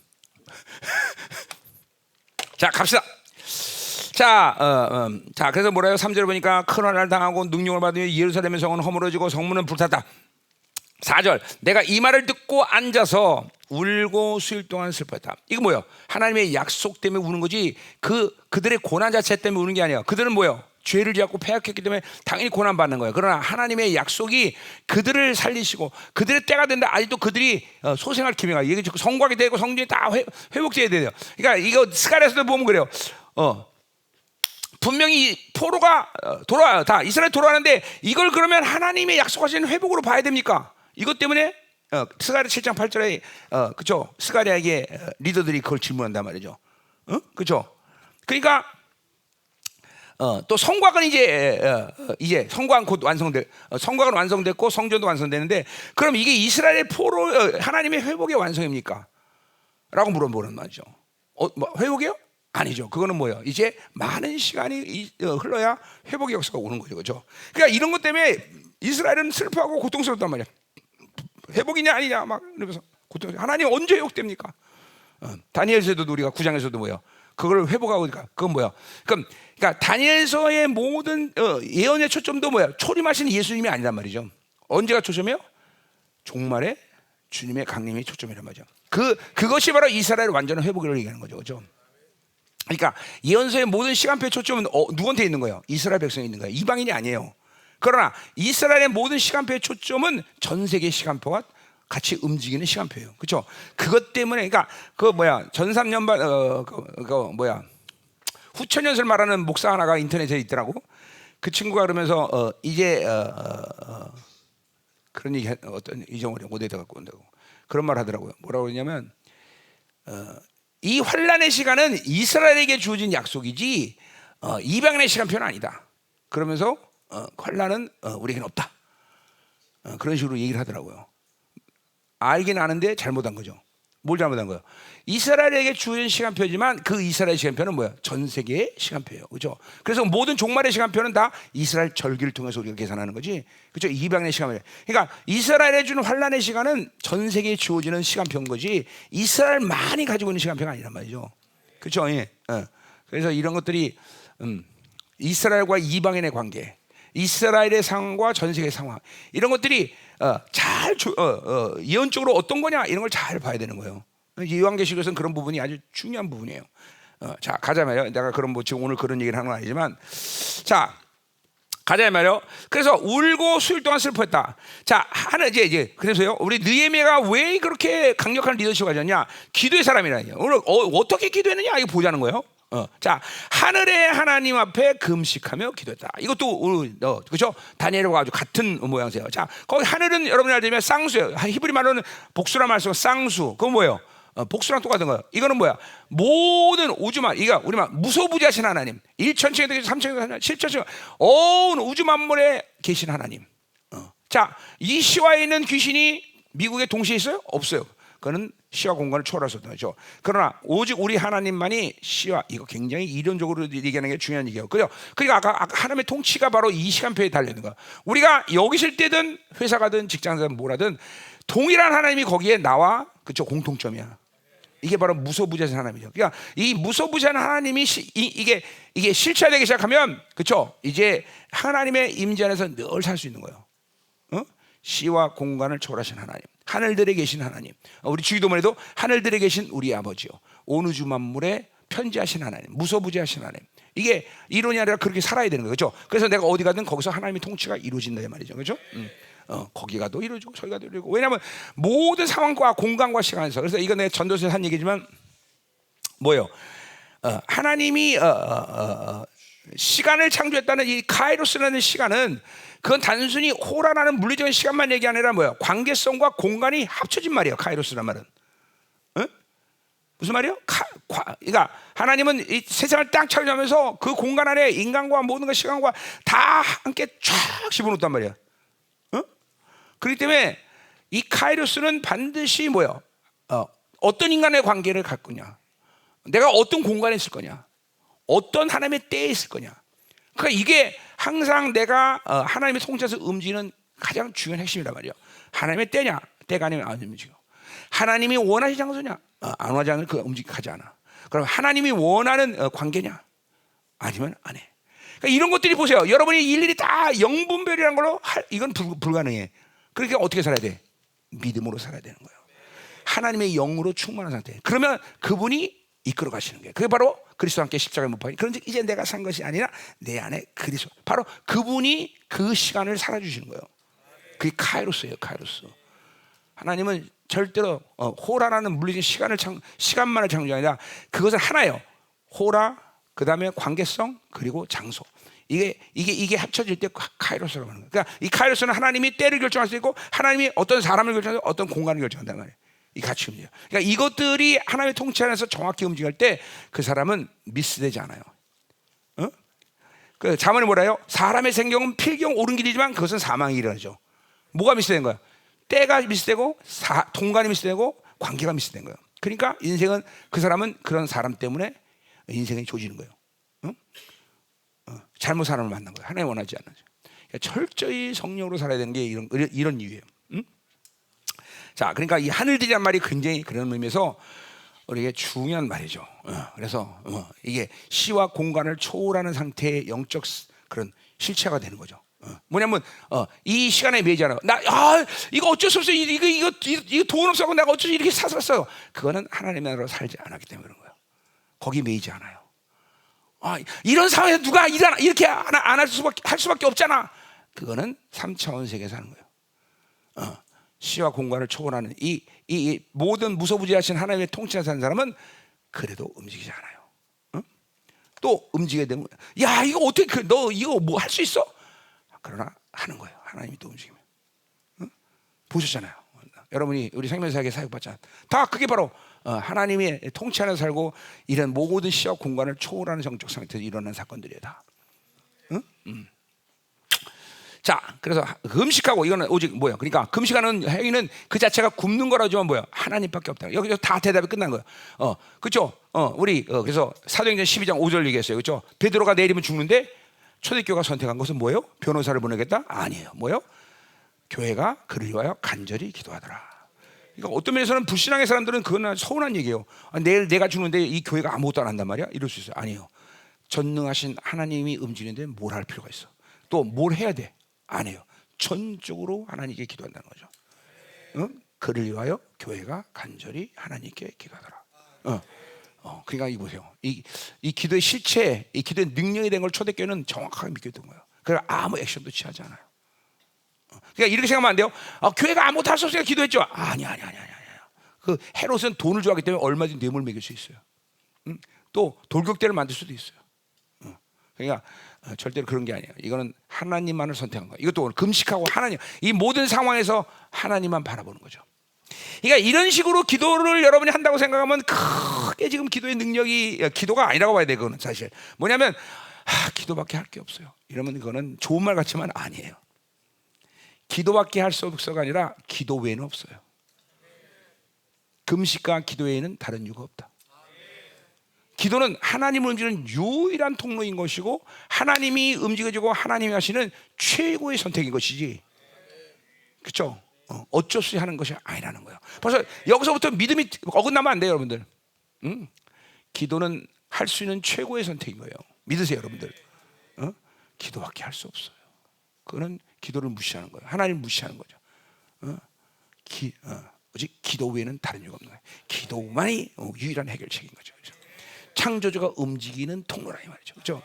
자 갑시다. 자, 그래서 뭐라요? 3절에 보니까 큰 환난을 당하고 능력을 받으며 예루살렘의 성은 허물어지고 성문은 불탔다. 4절, 내가 이 말을 듣고 앉아서 울고 수일 동안 슬펐다. 이거 뭐예요? 하나님의 약속 때문에 우는 거지. 그들의 고난 자체 때문에 우는 게 아니야. 그들은 뭐예요? 죄를 지었고 패역했기 때문에 당연히 고난 받는 거예요. 그러나 하나님의 약속이 그들을 살리시고 그들의 때가 된다. 아직도 그들이 소생할 기회가 이게 성곽이 되고 성전이 다 회복돼야 돼요. 그러니까 이거 스가랴에서도 보면 그래요. 분명히 포로가 돌아와요. 다 이스라엘 돌아가는데 이걸 그러면 하나님의 약속하시는 회복으로 봐야 됩니까? 이것 때문에 스가랴 7장 8절에 그죠? 스가랴에게 리더들이 그걸 질문한단 말이죠. 그죠? 그러니까 또 성곽은 이제 성곽은 곧 성곽은 완성됐고 성전도 완성되는데 그럼 이게 이스라엘의 포로 하나님의 회복의 완성입니까? 라고 물어보는 말이죠. 뭐 회복이요? 아니죠. 그거는 뭐예요? 이제 많은 시간이 흘러야 회복의 역사가 오는 거죠. 그죠? 그러니까 이런 것 때문에 이스라엘은 슬퍼하고 고통스럽단 말이야. 회복이냐 아니냐 막 이러면서 고통스러워. 하나님 언제 회복됩니까? 다니엘서도 우리가 9장에서도 뭐예요? 그걸 회복하고 그건 뭐야? 그러니까 다니엘서의 모든 예언의 초점도 뭐야? 초림하신 예수님이 아니란 말이죠. 언제가 초점이요? 종말에 주님의 강림이 초점이란 말이죠. 그것이 바로 이스라엘 완전한 회복을 얘기하는 거죠. 그죠? 그러니까 예언서의 모든 시간표의 초점은 누구한테 있는 거예요? 이스라엘 백성에 있는 거예요. 이방인이 아니에요. 그러나 이스라엘의 모든 시간표의 초점은 전 세계 시간표와 같이 움직이는 시간표예요. 그렇죠? 그것 때문에 그러니까 전삼년반 후천년설 말하는 목사 하나가 인터넷에 있더라고. 그 친구가 그러면서 이제 그런 얘기 어떤 이정원이 어디다 갖고 온다고 그런 말 하더라고요. 뭐라고 그러냐면 이 환란의 시간은 이스라엘에게 주어진 약속이지 이방인의 시간표는 아니다. 그러면서 환란은 우리에게는 없다. 그런 식으로 얘기를 하더라고요. 알긴 아는데 잘못한 거죠. 뭘 잘못한 거예요? 이스라엘에게 주어진 시간표지만 그 이스라엘 시간표는 뭐야? 전 세계의 시간표예요. 그렇죠? 그래서 모든 종말의 시간표는 다 이스라엘 절기를 통해서 우리가 계산하는 거지. 그렇죠? 이방의 시간표. 그러니까 이스라엘에 주는 환란의 시간은 전 세계에 주어지는 시간표인 거지. 이스라엘만이 가지고 있는 시간표가 아니란 말이죠. 그렇죠? 예. 그래서 이런 것들이 이스라엘과 이방인의 관계, 이스라엘의 상황과 전 세계의 상황, 이런 것들이 예언적으로 어떤 거냐 이런 걸 잘 봐야 되는 거예요. 요한계시록에서는 그런 부분이 아주 중요한 부분이에요. 자, 가자 말이요. 내가 지금 오늘 그런 얘기를 하는 건 아니지만, 자, 가자 말이요. 그래서 울고 수일 동안 슬퍼했다. 자, 이제 그래서요. 우리 느헤미야가 왜 그렇게 강력한 리더십을 가졌냐? 기도의 사람이라니요. 오늘 어떻게 기도했느냐 이거 보자는 거예요. 자, 하늘의 하나님 앞에 금식하며 기도했다. 이것도 그렇죠? 다니엘과 아주 같은 모양새예요. 자, 거기 하늘은 여러분이 알다시피 쌍수예요. 히브리 말로는 복수란 말씀 쌍수. 그건 뭐예요? 복수랑 똑같은 거예요. 이거는 뭐야? 모든 우주만, 이거 우리만 무소부지하신 하나님, 1천층에 계신 3천층에 계신 7천층 온 우주 만물에 계신 하나님. 자, 이 시와에 있는 귀신이 미국에 동시에 있어요? 없어요. 그거는 시와 공간을 초월해서던 거죠. 그러나 오직 우리 하나님만이 시와, 이거 굉장히 이론적으로 얘기하는 게 중요한 얘기예요. 그러니까 아까 하나님의 통치가 바로 이 시간표에 달려 있는 거야. 우리가 여기 있을 때든 회사 가든 직장 가든 뭐라든 동일한 하나님이 거기에 나와 그쵸 공통점이야. 이게 바로 무소부지하신 하나님이죠. 그러니까 이 무소부지한 하나님이 이게 실체화되기 시작하면 그쵸 이제 하나님의 임재 안에서 늘 살 수 있는 거예요. 시와 공간을 초월하신 하나님, 하늘들에 계신 하나님. 우리 주기도문에도 하늘들에 계신 우리 아버지요, 온 우주 만물에 편지하신 하나님, 무소부지하신 하나님. 이게 이론이 아니라 그렇게 살아야 되는 거죠. 그래서 내가 어디 가든 거기서 하나님의 통치가 이루어진다 이 말이죠, 그렇죠? 거기 가도 이루어지고 저기 가도 이루어지고. 왜냐하면 모든 상황과 공간과 시간에서. 그래서 이건 내가 전도서에 한 얘기지만 뭐예요? 하나님이 시간을 창조했다는 이 카이로스라는 시간은 그건 단순히 호라라는 물리적인 시간만 얘기 아니라 뭐야? 관계성과 공간이 합쳐진 말이에요. 카이로스란 말은. 무슨 말이에요? 그러니까 하나님은 이 세상을 딱 창조하면서 그 공간 안에 인간과 모든 것 시간과 다 함께 쫙 집어넣었단 말이야. 그렇기 때문에 이 카이로스는 반드시 뭐야? 어떤 인간의 관계를 갖고 있냐? 내가 어떤 공간에 있을 거냐? 어떤 하나님의 때에 있을 거냐? 그러니까 이게 항상 내가 하나님의 통치에서 움직이는 가장 중요한 핵심이란 말이에요. 하나님의 때냐? 때가 아니면 안 움직여. 하나님이 원하시는 장소냐? 안 원하지 않으면 그 움직이지 않아. 그럼 하나님이 원하는 관계냐? 아니면 안 해. 그러니까 이런 것들이 보세요. 여러분이 일일이 다 영분별이라는 걸로 이건 불가능해. 그러니까 어떻게 살아야 돼? 믿음으로 살아야 되는 거예요. 하나님의 영으로 충만한 상태. 그러면 그분이 이끌어 가시는 거예요. 그게 바로 그리스도와 함께 십자가에 못 박힌. 그런데 이제 내가 산 것이 아니라 내 안에 그리스도. 바로 그분이 그 시간을 살아주시는 거예요. 그게 카이로스예요. 카이로스. 하나님은 절대로 호라라는 물리적인 시간만을 창조하는 게 아니라 그것은 하나예요. 호라, 그 다음에 관계성, 그리고 장소. 이게 합쳐질 때 카이로스라고 하는 거예요. 그러니까 이 카이로스는 하나님이 때를 결정할 수 있고 하나님이 어떤 사람을 결정하고 어떤 공간을 결정한단 말이에요. 이 같이 움직여. 그러니까 이것들이 하나님의 통치 안에서 정확히 움직일 때 그 사람은 미스되지 않아요. 그 자문이 뭐라요? 사람의 생경은 필경 옳은 길이지만 그것은 사망의 길이라죠. 뭐가 미스된 거야? 때가 미스되고 동간이 미스되고 관계가 미스된 거예요. 그러니까 인생은 그 사람은 그런 사람 때문에 인생이 조지는 거예요. 잘못 사람을 만난 거예요. 하나님 원하지 않는. 그러니까 철저히 성령으로 살아야 되는 게 이런 이유예요. 자, 그러니까 이 하늘들이란 말이 굉장히 그런 의미에서 우리에게 중요한 말이죠. 그래서 이게 시와 공간을 초월하는 상태의 영적 그런 실체가 되는 거죠. 뭐냐면 이 시간에 매이지 않아요. 이거 어쩔 수 없어. 이거 돈 없어서 내가 어쩔 수 이렇게 사서 그거는 하나님의 나라로 살지 않았기 때문에 그런 거예요. 거기 매이지 않아요. 이런 상황에서 누가 이렇게 안 할 수밖에 없잖아. 그거는 3차원 세계에서 하는 거예요. 시와 공간을 초월하는 이 모든 무소부지하신 하나님의 통치를 사는 사람은 그래도 움직이지 않아요. 또 움직여야 되면 이거 어떻게 너 이거 뭐 할 수 있어? 그러나 하는 거예요. 하나님이 또 움직이면. 보셨잖아요. 여러분이 우리 생명사역에 사역받잖아요. 다 그게 바로 하나님의 통치 안에 살고 이런 모든 시와 공간을 초월하는 정적 상태에서 일어난 사건들이에요. 다. 자, 그래서 금식하고 이거는 오직 뭐야? 그러니까 금식하는 행위는 그 자체가 굶는 거라지만 뭐야? 하나님밖에 없다. 여기서 다 대답이 끝난 거예요. 그렇죠? 우리 그래서 사도행전 12장 5절 얘기했어요. 그렇죠? 베드로가 내리면 죽는데 초대교회가 선택한 것은 뭐예요? 변호사를 보내겠다? 아니에요. 뭐예요? 교회가 그를 위하여 간절히 기도하더라. 그러니까 어떤 면에서는 불신앙의 사람들은 그건 서운한 얘기예요. 내일 내가 죽는데 이 교회가 아무것도 안 한단 말이야? 이럴 수 있어요. 아니에요. 전능하신 하나님이 움직이는데 뭘 할 필요가 있어? 또 뭘 해야 돼? 안 해요. 전적으로 하나님께 기도한다는 거죠. 그를 위하여 교회가 간절히 하나님께 기도하더라. 그러니까 이 보세요. 이 기도의 실체, 이 기도의 능력이 된 걸 초대교회는 정확하게 믿겼던 거예요. 그래서 아무 액션도 취하지 않아요. 그러니까 이렇게 생각하면 안 돼요. 교회가 아무것도 할 수 없으니까 기도했죠. 아니. 그 헤롯은 돈을 좋아하기 때문에 얼마든지 뇌물 먹일 수 있어요. 또 돌격대를 만들 수도 있어요. 그러니까 절대로 그런 게 아니에요. 이거는 하나님만을 선택한 거예요. 이것도 금식하고 하나님, 이 모든 상황에서 하나님만 바라보는 거죠. 그러니까 이런 식으로 기도를 여러분이 한다고 생각하면 크게 지금 기도의 능력이 기도가 아니라고 봐야 돼. 그거는 사실 뭐냐면 기도밖에 할 게 없어요. 이러면 그거는 좋은 말 같지만 아니에요. 기도밖에 할 수 없어가 아니라 기도 외에는 없어요. 금식과 기도 외에는 다른 이유가 없다. 기도는 하나님을 움직이는 유일한 통로인 것이고 하나님이 움직여지고 하나님이 하시는 최고의 선택인 것이지, 그렇죠? 어쩔 수 없이 하는 것이 아니라는 거예요. 벌써 여기서부터 믿음이 어긋나면 안 돼요, 여러분들. 기도는 할 수 있는 최고의 선택인 거예요. 믿으세요, 여러분들. 기도밖에 할 수 없어요. 그거는 기도를 무시하는 거예요. 하나님을 무시하는 거죠. 오직 기도 외에는 다른 이유가 없는 거예요. 기도만이 유일한 해결책인 거죠. 그렇죠? 창조주가 움직이는 통로라 이 말이죠. 그렇죠?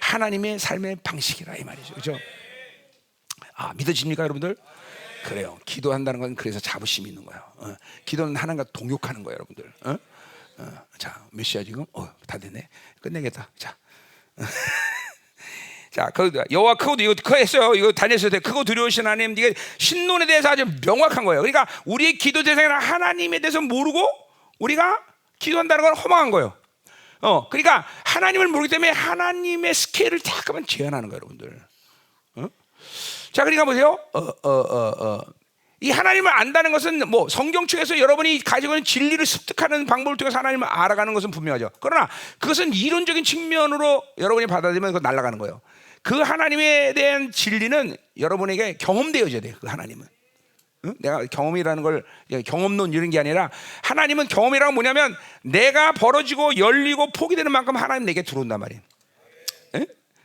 하나님의 삶의 방식이라 이 말이죠. 그렇죠? 믿어집니까, 여러분들? 그래요. 기도한다는 건 그래서 자부심이 있는 거예요. 기도는 하나님과 동역하는 거예요, 여러분들. 자, 몇 시야 지금? 다 됐네. 끝내겠다. 자, 자, 여호와 크고 이거 그거 했어요. 이거 다녔어요. 크고 두려우신 하나님, 이게 신론에 대해서 아주 명확한 거예요. 그러니까 우리의 기도 대상이 하나님에 대해서 모르고 우리가 기도한다는 건 허망한 거예요. 그러니까 하나님을 모르기 때문에 하나님의 스케일을 잠깐만 제한하는 거예요, 여러분들. 자, 그러니까 보세요. 이 하나님을 안다는 것은 뭐 성경 측에서 여러분이 가지고 있는 진리를 습득하는 방법을 통해서 하나님을 알아가는 것은 분명하죠. 그러나 그것은 이론적인 측면으로 여러분이 받아들이면 그거 날아가는 거예요. 그 하나님에 대한 진리는 여러분에게 경험되어져야 돼요. 그 하나님은. 내가 경험이라는 걸 경험론 이런 게 아니라 하나님은 경험이라는 뭐냐면 내가 벌어지고 열리고 포기되는 만큼 하나님 내게 들어온단 말이에요.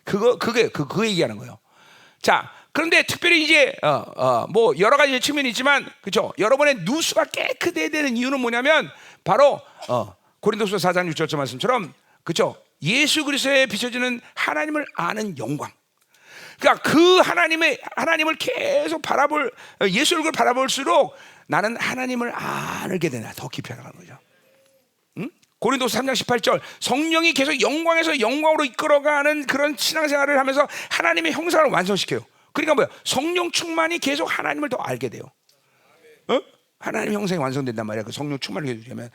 그게 그 얘기하는 거예요. 자, 그런데 특별히 이제 뭐 여러 가지 측면이 있지만, 그렇죠? 여러분의 누수가 깨끗해야 되는 이유는 뭐냐면 바로 고린도서 4장 6절 말씀처럼, 그렇죠? 예수 그리스도에 비춰지는 하나님을 아는 영광. 그러니까 그 하나님을 계속 예수 얼굴을 바라볼수록 나는 하나님을 알게 되나 더 깊이 알아가는 거죠. 고린도서 3장 18절 성령이 계속 영광에서 영광으로 이끌어가는 그런 신앙생활을 하면서 하나님의 형상을 완성시켜요. 그러니까 뭐야? 성령 충만이 계속 하나님을 더 알게 돼요. 하나님의 형상이 완성된단 말이야. 그 성령 충만을 해주면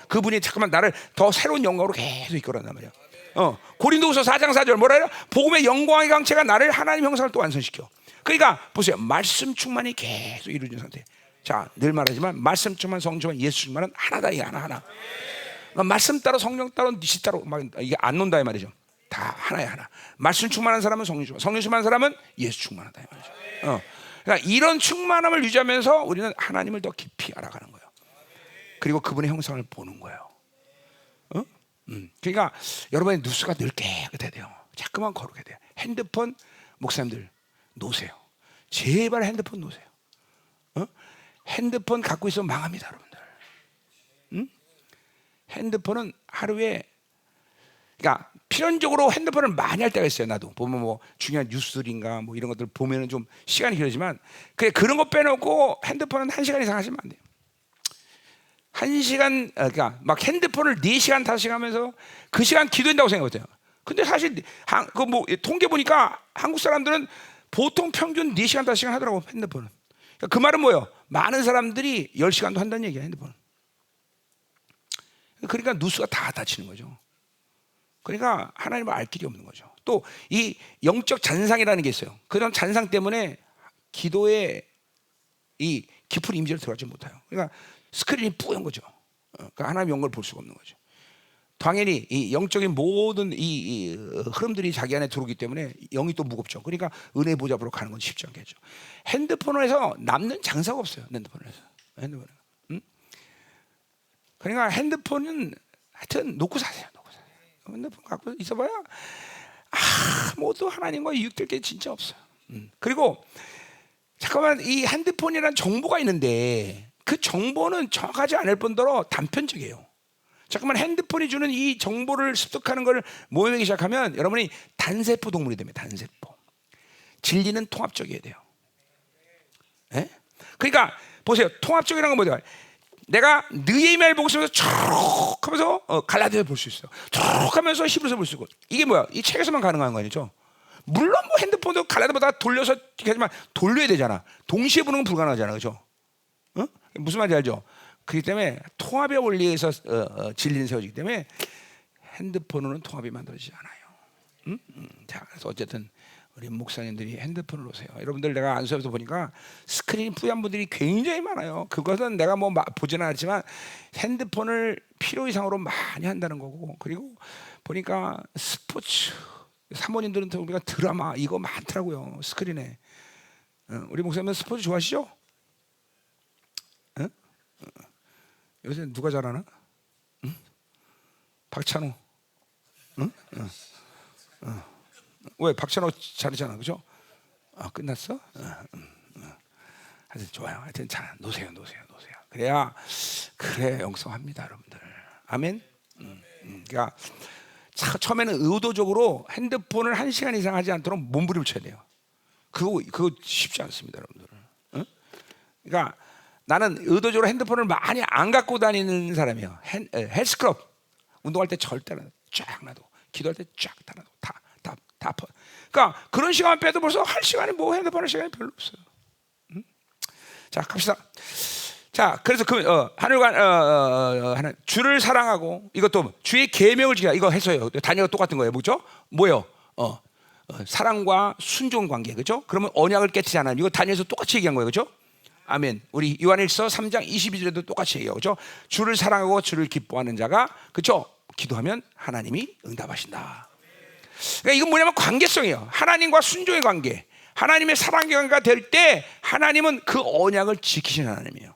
그분이 잠깐만 나를 더 새로운 영광으로 계속 이끌어간단 말이야. 고린도후서 4장 4절 뭐라 해요? 복음의 영광의 강체가 나를 하나님 형상을 또 완성시켜. 그러니까 보세요. 말씀 충만이 계속 이루어진 상태. 자, 늘 말하지만 말씀 충만, 성령 충만, 예수 충만은 하나다. 이게 하나. 말씀 따로 성령 따로 니시 따로 막 이게 안 논다 이 말이죠. 다 하나야 하나. 말씀 충만한 사람은 성령 충만, 성령 충만한 사람은 예수 충만하다 이 말이죠. 그러니까 이런 충만함을 유지하면서 우리는 하나님을 더 깊이 알아가는 거예요. 그리고 그분의 형상을 보는 거예요. 그러니까 여러분의 누수가 늘 깨끗해야 돼요. 자꾸만 거룩해야 돼요. 핸드폰 목사님들 놓으세요. 제발 핸드폰 놓으세요. 핸드폰 갖고 있으면 망합니다, 여러분들. 핸드폰은 하루에, 그러니까 필연적으로 핸드폰을 많이 할 때가 있어요. 나도 보면 뭐 중요한 뉴스들인가 뭐 이런 것들 보면은 좀 시간이 길어지만, 그런 거 빼놓고 핸드폰은 1시간 이상 하시면 안 돼요. 1시간, 그러니까 막 핸드폰을 4시간, 5시간 하면서 그 시간 기도한다고 생각해요. 근데 사실 그 뭐 통계 보니까 한국 사람들은 보통 평균 4시간, 5시간 하더라고, 핸드폰은. 그러니까 그 말은 뭐예요? 많은 사람들이 10시간도 한다는 얘기야, 핸드폰. 그러니까 누수가 다 닫히는 거죠. 그러니까 하나님을 알 길이 없는 거죠. 또 이 영적 잔상이라는 게 있어요. 그런 잔상 때문에 기도에 이 깊은 임재를 들어가지 못해요. 그러니까 스크린이 뿌연 거죠. 그러니까 하나님의 영광을 볼 수가 없는 거죠. 당연히 이 영적인 모든 이 흐름들이 자기 안에 들어오기 때문에 영이 또 무겁죠. 그러니까 은혜 보좌 보러 가는 건 쉽지 않겠죠. 핸드폰에서 남는 장사가 없어요. 핸드폰은. 그러니까 핸드폰은 하여튼 놓고 사세요. 핸드폰 갖고 있어봐야 아무도 하나님과 유익될 게 진짜 없어요. 그리고 잠깐만, 이 핸드폰이라는 정보가 있는데 그 정보는 정확하지 않을 뿐더러 단편적이에요. 잠깐만, 핸드폰이 주는 이 정보를 습득하는 걸 모험하기 시작하면 여러분이 단세포 동물이 됩니다. 단세포. 진리는 통합적이어야 돼요. 예? 그러니까 보세요. 통합적이라는 건 뭐죠? 내가 느헤미야를 보고 있으면서 쭉 하면서 갈라디아를 볼 수 있어요. 쭉 하면서 히브리서 볼 수 있고. 이게 뭐야? 이 책에서만 가능한 거 아니죠? 물론 뭐 핸드폰도 갈라디아보다 돌려서 하지만 돌려야 되잖아. 동시에 보는 건 불가능하잖아, 그렇죠? 무슨 말인지 알죠? 그렇기 때문에 통합의 원리에서 진리는 세워지기 때문에 핸드폰으로는 통합이 만들어지지 않아요. 자, 그래서 어쨌든 우리 목사님들이 핸드폰을 놓으세요. 여러분들, 내가 안수에서 보니까 스크린이 뿌연 분들이 굉장히 많아요. 그것은 내가 뭐 보지는 않았지만 핸드폰을 필요 이상으로 많이 한다는 거고, 그리고 보니까 스포츠 사모님들은 우리가 드라마 이거 많더라고요, 스크린에. 우리 목사님은 스포츠 좋아하시죠? 요새 누가 잘하나? 박찬호. 왜? 박찬호 잘하잖아, 그죠? 끝났어? 하여튼 좋아요. 하여튼 잘 놓으세요. 그래야 그래 영성합니다, 여러분들. 아멘. 그러니까 처음에는 의도적으로 핸드폰을 1시간 이상 하지 않도록 몸부림쳐야 돼요. 그거 쉽지 않습니다, 여러분들. 그러니까 나는 의도적으로 핸드폰을 많이 안 갖고 다니는 사람이에요. 헬스클럽 운동할 때 절대 쫙 놔둬. 기도할 때 쫙 다 놔둬. 다 아파. 그러니까 그런 시간 빼도 벌써 할 시간이 뭐 핸드폰 할 시간이 별로 없어요. 자, 갑시다. 자, 그래서 하늘과 하나 주를 사랑하고, 이것도 주의 계명을 지키라. 이거 했어요. 다니엘과 똑같은 거예요, 뭐죠? 뭐요? 사랑과 순종 관계, 그죠? 그러면 언약을 깨트리지 않아요. 이거 다니엘에서 똑같이 얘기한 거예요, 그죠? 아멘. 우리 요한일서 3장 22절에도 똑같이 얘기해요, 그죠? 주를 사랑하고 주를 기뻐하는 자가, 그죠? 기도하면 하나님이 응답하신다. 그러니까 이건 뭐냐면 관계성이에요. 하나님과 순종의 관계, 하나님의 사랑의 관계가 될 때 하나님은 그 언약을 지키시는 하나님이에요.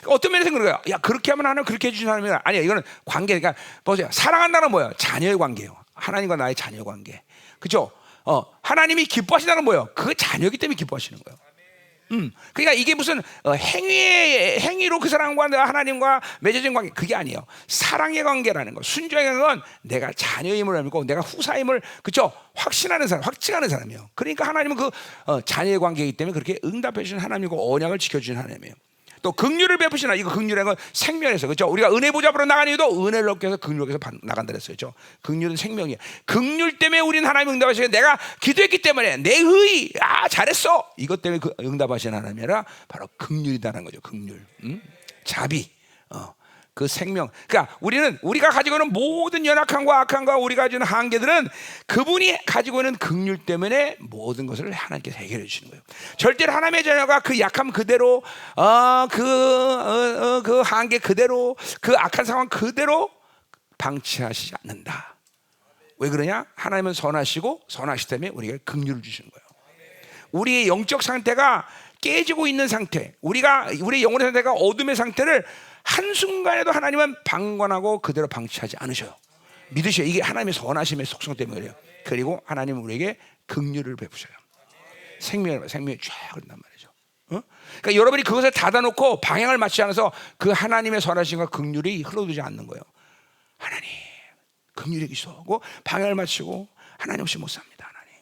어떤 면에서 그런 거예요. 야, 그렇게 하면 하나님 그렇게 해주시는 하나님이 아니야. 이거는 관계. 그러니까 보세요. 사랑한다는 뭐예요? 자녀의 관계예요. 하나님과 나의 자녀의 관계. 그렇죠? 하나님이 기뻐하신다는 뭐예요? 그 자녀이기 때문에 기뻐하시는 거예요. 그러니까 이게 무슨 행위로 그 사람과 하나님과 맺어진 관계, 그게 아니에요. 사랑의 관계라는 거, 순종의 관계는 내가 자녀임을 알고 내가 후사임을, 그렇죠? 확신하는 사람, 확증하는 사람이에요. 그러니까 하나님은 그 자녀의 관계이기 때문에 그렇게 응답해 주신 하나님이고 언약을 지켜주신 하나님이에요. 또 긍휼을 베푸시나, 이거 긍휼이라는 건 생명에서, 그렇죠? 우리가 은혜 보좌로 나가는 이유도 은혜를 얻기 위해서 긍휼을 얻기 위해서 나간다 그랬어요, 그렇죠? 긍휼은 생명이야. 긍휼 때문에 우리는 하나님 응답하시고, 내가 기도했기 때문에 내 의의, 잘했어, 이것 때문에 그 응답하시는 하나님이 아니라 바로 긍휼이다는 거죠. 긍휼, 자비, 그 생명. 그러니까 우리가 가지고 있는 모든 연약함과 악함과 우리가 가지고 있는 한계들은 그분이 가지고 있는 긍휼 때문에 모든 것을 하나님께서 해결해 주시는 거예요. 절대로 하나님의 자녀가 그 약함 그대로, 그 한계 그대로, 그 악한 상황 그대로 방치하시지 않는다. 왜 그러냐? 하나님은 선하시기 때문에 우리에게 긍휼을 주시는 거예요. 우리의 영적 상태가 깨지고 있는 상태, 우리의 영혼의 상태가 어둠의 상태를 한순간에도 하나님은 방관하고 그대로 방치하지 않으셔요. 믿으셔요. 이게 하나님의 선하심의 속성 때문에 그래요. 그리고 하나님은 우리에게 긍휼을 베푸셔요. 생명이 쫙 흐른단 말이죠. 그러니까 여러분이 그것을 닫아놓고 방향을 맞지 않아서 그 하나님의 선하심과 긍휼이 흘러들지 않는 거예요. 하나님 긍휼히 기소하고 방향을 맞추고 하나님 없이 못 삽니다. 하나님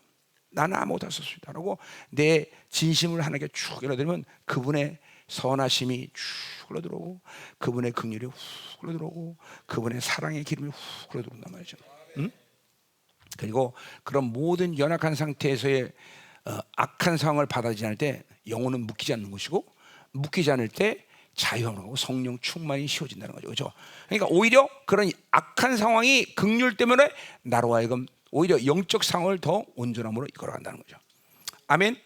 나는 아무것도 할 수 없습니다라고 내 진심을 하나님께 쭉 열어드리면 그분의 선하심이 쭉 흘러들어오고 그분의 긍휼이 훅 흘러들어오고 그분의 사랑의 기름이 훅 흘러들어온단 말이죠. 그리고 그런 모든 연약한 상태에서의 악한 상황을 받아들이지 않을 때 영혼은 묶이지 않는 것이고 묶이지 않을 때 자유하고 성령 충만이 쉬워진다는 거죠. 그렇죠? 그러니까 오히려 그런 악한 상황이 긍휼 때문에 나로 하여금 오히려 영적 상황을 더 온전함으로 이끌어간다는 거죠. 아멘.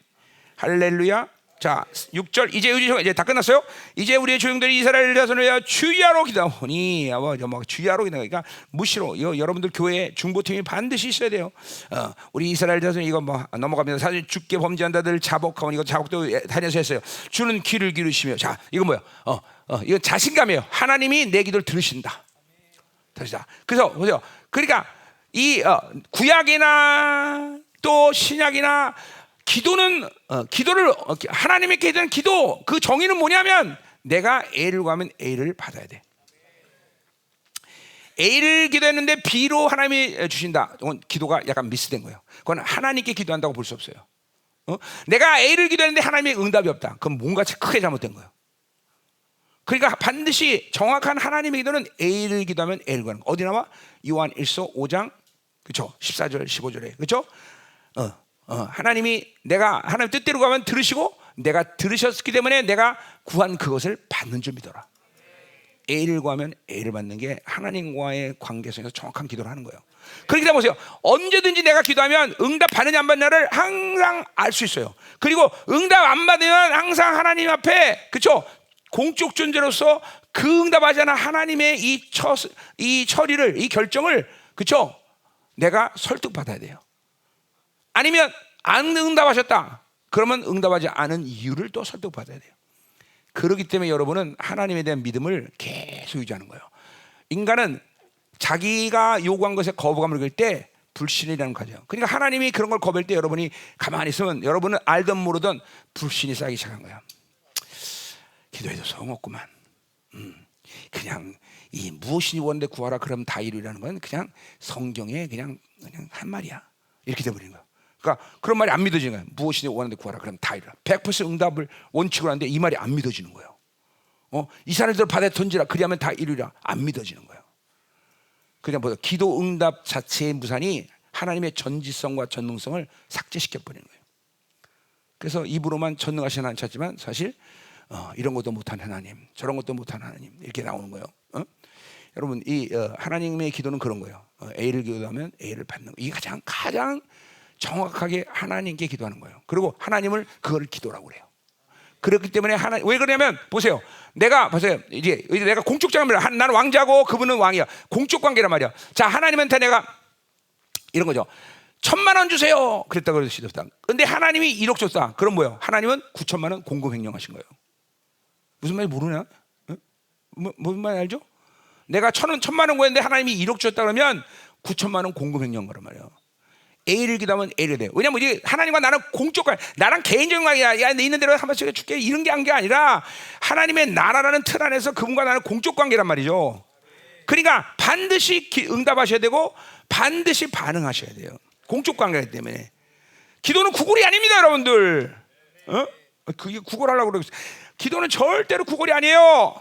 할렐루야. 자, 6절 이제 다 끝났어요. 이제 우리의 조용들이 이스라엘 자손을 주야로 기도하오니 주야로 기도하니까 무시로 이거 여러분들 교회 중보팀이 반드시 있어야 돼요. 우리 이스라엘 자손 이거 넘어갑니다. 사실 주께 범죄한다들 자복하오니 이거 자복도 다녀서 했어요. 주는 귀를 기르시며 자 이거 뭐야? 이거 자신감이에요. 하나님이 내 기도를 들으신다. 그래서 보세요. 그러니까 이 구약이나 또 신약이나 기도는 기도를 하나님의 기도는 기도 그 정의는 뭐냐면 내가 A를 구하면 A를 받아야 돼. A를 기도했는데 B로 하나님이 주신다. 이건 기도가 약간 미스된 거예요. 그건 하나님께 기도한다고 볼 수 없어요. 내가 A를 기도했는데 하나님의 응답이 없다. 그럼 뭔가 크게 잘못된 거예요. 그러니까 반드시 정확한 하나님의 기도는 A를 기도하면 A를 구하는 거. 어디 나와? 요한 1서 5장 그렇죠? 14절 15절에 그렇죠? 하나님이 내가 하나님 뜻대로 가면 들으시고 내가 들으셨기 때문에 내가 구한 그것을 받는 줄 믿어라. A를 구하면 A를 받는 게 하나님과의 관계성에서 정확한 기도를 하는 거예요. 그러니까 보세요. 언제든지 내가 기도하면 응답 받느냐 안 받느냐를 항상 알 수 있어요. 그리고 응답 안 받으면 항상 하나님 앞에 그렇죠? 공적 존재로서 그 응답하지 않은 하나님의 이 처리를 이 결정을 그렇죠? 내가 설득받아야 돼요. 아니면 안 응답하셨다. 그러면 응답하지 않은 이유를 또 설득받아야 돼요. 그렇기 때문에 여러분은 하나님에 대한 믿음을 계속 유지하는 거예요. 인간은 자기가 요구한 것에 거부감을 느낄 때 불신이라는 거죠. 그러니까 하나님이 그런 걸 거부할 때 여러분이 가만히 있으면 여러분은 알든 모르든 불신이 쌓이기 시작한 거야. 기도해도 소용없구만. 그냥 이 무엇이니 원데 구하라 그럼 다 이루라는 건 그냥 성경에 그냥 한 말이야. 이렇게 돼버리는 거야. 그러니까 그런 말이 안 믿어지는 거야. 무엇이니 원하는데 구하라 그럼 다 이루라. 100% 응답을 원칙으로 하는데 이 말이 안 믿어지는 거예요. 이 사람들 바다에 던지라 그리하면 다 이루리라. 안 믿어지는 거예요. 그냥 뭐야? 기도 응답 자체의 무산이 하나님의 전지성과 전능성을 삭제시켜 버리는 거예요. 그래서 입으로만 전능하신 하나님 찾지만 사실 이런 것도 못한 하나님, 저런 것도 못한 하나님 이렇게 나오는 거예요. 여러분 이 하나님의 기도는 그런 거예요. A를 기도하면 A를 받는 거. 이게 가장 정확하게 하나님께 기도하는 거예요. 그리고 하나님을 그거를 기도라고 그래요. 그렇기 때문에 왜 그러냐면 보세요. 보세요. 이제 내가 공적 관계입니다. 나는 왕자고 그분은 왕이야. 공적 관계란 말이야. 자, 하나님한테 내가 이런 거죠. 1,000만 원 주세요. 그랬다 그러시다. 근데 하나님이 1억 줬다. 그럼 뭐예요? 하나님은 9천만 원 공급 횡령하신 거예요. 무슨 말인지 모르냐? 무슨 말인지 알죠? 내가 1,000만 원 구했는데 하나님이 1억 줬다 그러면 9천만 원 공급 횡령 거란 말이에요. A를 기도하면 A를 돼요. 왜냐면 이제 하나님과 나는 공적 관계, 나랑 개인적인 관계야. 야, 내 있는 대로 한 번씩 줄게. 이런 게 한 게 아니라 하나님의 나라라는 틀 안에서 그분과 나는 공적 관계란 말이죠. 그러니까 반드시 응답하셔야 되고 반드시 반응하셔야 돼요. 공적 관계이기 때문에. 기도는 구걸이 아닙니다, 여러분들. 그게 구걸하려고 그러고 있어요. 기도는 절대로 구걸이 아니에요.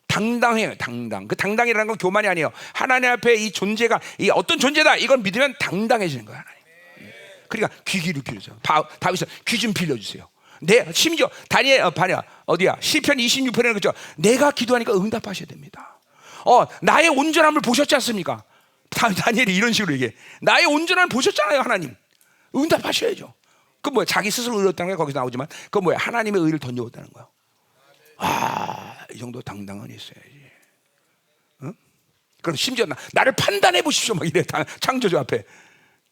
당당해요, 당당. 그 당당이라는 건 교만이 아니에요. 하나님 앞에 이 존재가 이 어떤 존재다 이걸 믿으면 당당해지는 거야, 하나님. 그러니까 귀를 기르세요. 다윗은 귀 좀 빌려주세요. 심지어 어디야? 시편 26편에 그죠? 내가 기도하니까 응답하셔야 됩니다. 나의 온전함을 보셨지 않습니까? 다니엘이 이런 식으로 얘기해. 나의 온전함을 보셨잖아요, 하나님. 응답하셔야죠. 그 뭐야? 자기 스스로 의롭다는 게 거기서 나오지만 그 뭐야? 하나님의 의를 던져왔다는 거야. 이 정도 당당은 있어야지. 그럼 심지어 나를 판단해 보십시오. 막 이래 창조주 앞에.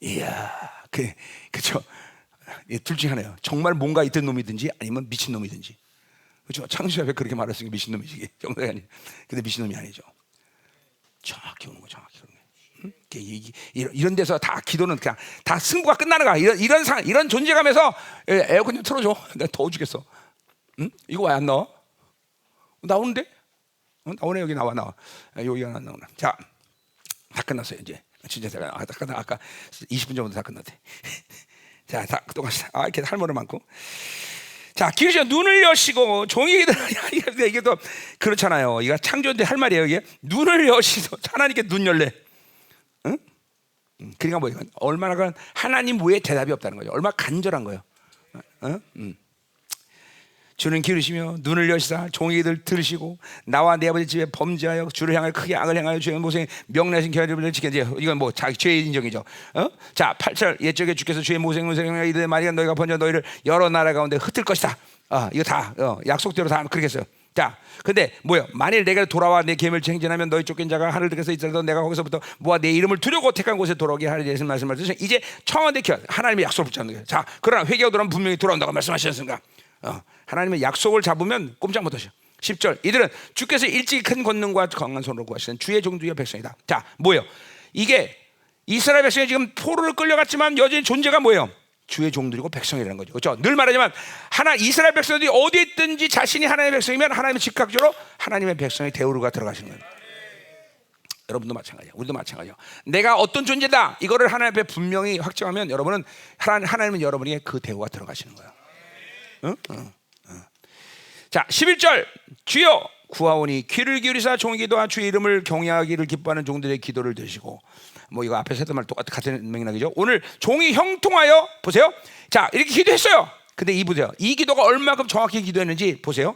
이야, 그렇죠. 둘 중에 하나예요. 정말 뭔가 있던 놈이든지 아니면 미친 놈이든지. 그렇죠. 창조주 앞에 그렇게 말했으니까 미친 놈이지. 정상이 아니. 근데 미친 놈이 아니죠. 정확히 오는 거, 정확히 오는 거. 이런 데서 다 기도는 그냥 다 승부가 끝나는 거야. 이런 존재감에서 에어컨 좀 틀어줘. 내가 더워 죽겠어. 응? 이거 왜 안 나와? 나오는데? 나오네. 여기 나와. 여기가 안 나오나. 자, 다 끝났어요 이제. 진짜 다 끝나. 아까 20분 정도 다 끝났대. 자, 또 갑시다. 이렇게 할 말은 많고. 자, 기르시오. 눈을 여시고 종이들 이게 또 그렇잖아요. 이거 창조인데 할 말이에요. 이게 눈을 여시고 하나님께 눈 열래. 응? 그러니까 뭐 이건 얼마나 하나님 외에 대답이 없다는 거죠. 얼마나 간절한 거예요. 주는 기르시며 눈을 여시사 종이들 들으시고 나와 내 아버지 집에 범죄하여 주를 향하여 크게 악을 행하여 죄의 모생 명령하신 계율을 지켰지. 이건 뭐 자기 죄의 인정이죠. 자, 8절 옛적에 주께서 주의 모생을 이르되 말이야 너희가 번져 너희를 여러 나라 가운데 흩을 것이다. 이거 다 약속대로 다 그렇게 했어요. 자, 근데 뭐요? 만일 내가 돌아와 내 계명을 행진하면 너희 쫓긴 자가 하늘 등에서 있더라도 내가 거기서부터 모아 내 이름을 두려고 택한 곳에 돌아오게 하리라 하신 말씀을 드리죠. 이제 청와대 하나님의 약속을 붙잡는 거예요. 자, 그러나 회개하고 돌아오면 분명히 돌아온다고 말씀하셨습니까? 하나님의 약속을 잡으면 꼼짝 못하셔. 10절 이들은 주께서 일찍이 큰 권능과 강한 손으로 구하시는 주의 종들의 백성이다. 자, 뭐예요? 이게 이스라엘 백성이 지금 포로를 끌려갔지만 여전히 존재가 뭐예요? 주의 종들이고 백성이라는 거죠. 그렇죠? 늘 말하지만 이스라엘 백성들이 어디에 있든지 자신이 하나님의 백성이면 하나님은 즉각적으로 하나님의 백성의 대우가 들어가시는 거예요. 여러분도 마찬가지야. 우리도 마찬가지야. 내가 어떤 존재다 이거를 하나님 앞에 분명히 확정하면 여러분은 하나님은 여러분에게 그 대우가 들어가시는 거예요. 자, 11절 주여 구하오니 귀를 기울이사 종이 기도와 주의 이름을 경외하기를 기뻐하는 종들의 기도를 들으시고 뭐 이거 앞에서 했던 말 똑같은 같은 맥락이죠. 오늘 종이 형통하여 보세요. 자, 이렇게 기도했어요. 근데 보세요. 이 기도가 얼마큼 정확히 기도했는지 보세요.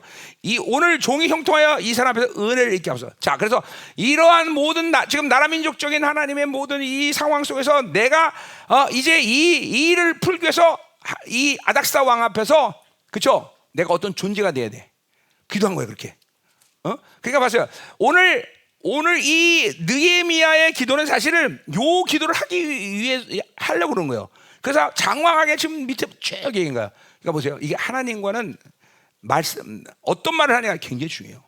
오늘 종이 형통하여 이 사람 앞에서 은혜를 잊게 하소서. 자, 그래서 이러한 모든 지금 나라 민족적인 하나님의 모든 이 상황 속에서 내가 이제 이 일을 풀기 위해서 이 아닥사 왕 앞에서 그렇죠? 내가 어떤 존재가 돼야 돼. 기도한 거예요, 그렇게. 그러니까 봤어요. 오늘 이 느헤미야의 기도는 사실은 요 기도를 하기 위해 하려고 그런 거예요. 그래서 장황하게 지금 밑에 쭉 얘기한 거야. 그러니까 보세요. 이게 하나님과는 어떤 말을 하냐가 굉장히 중요해요.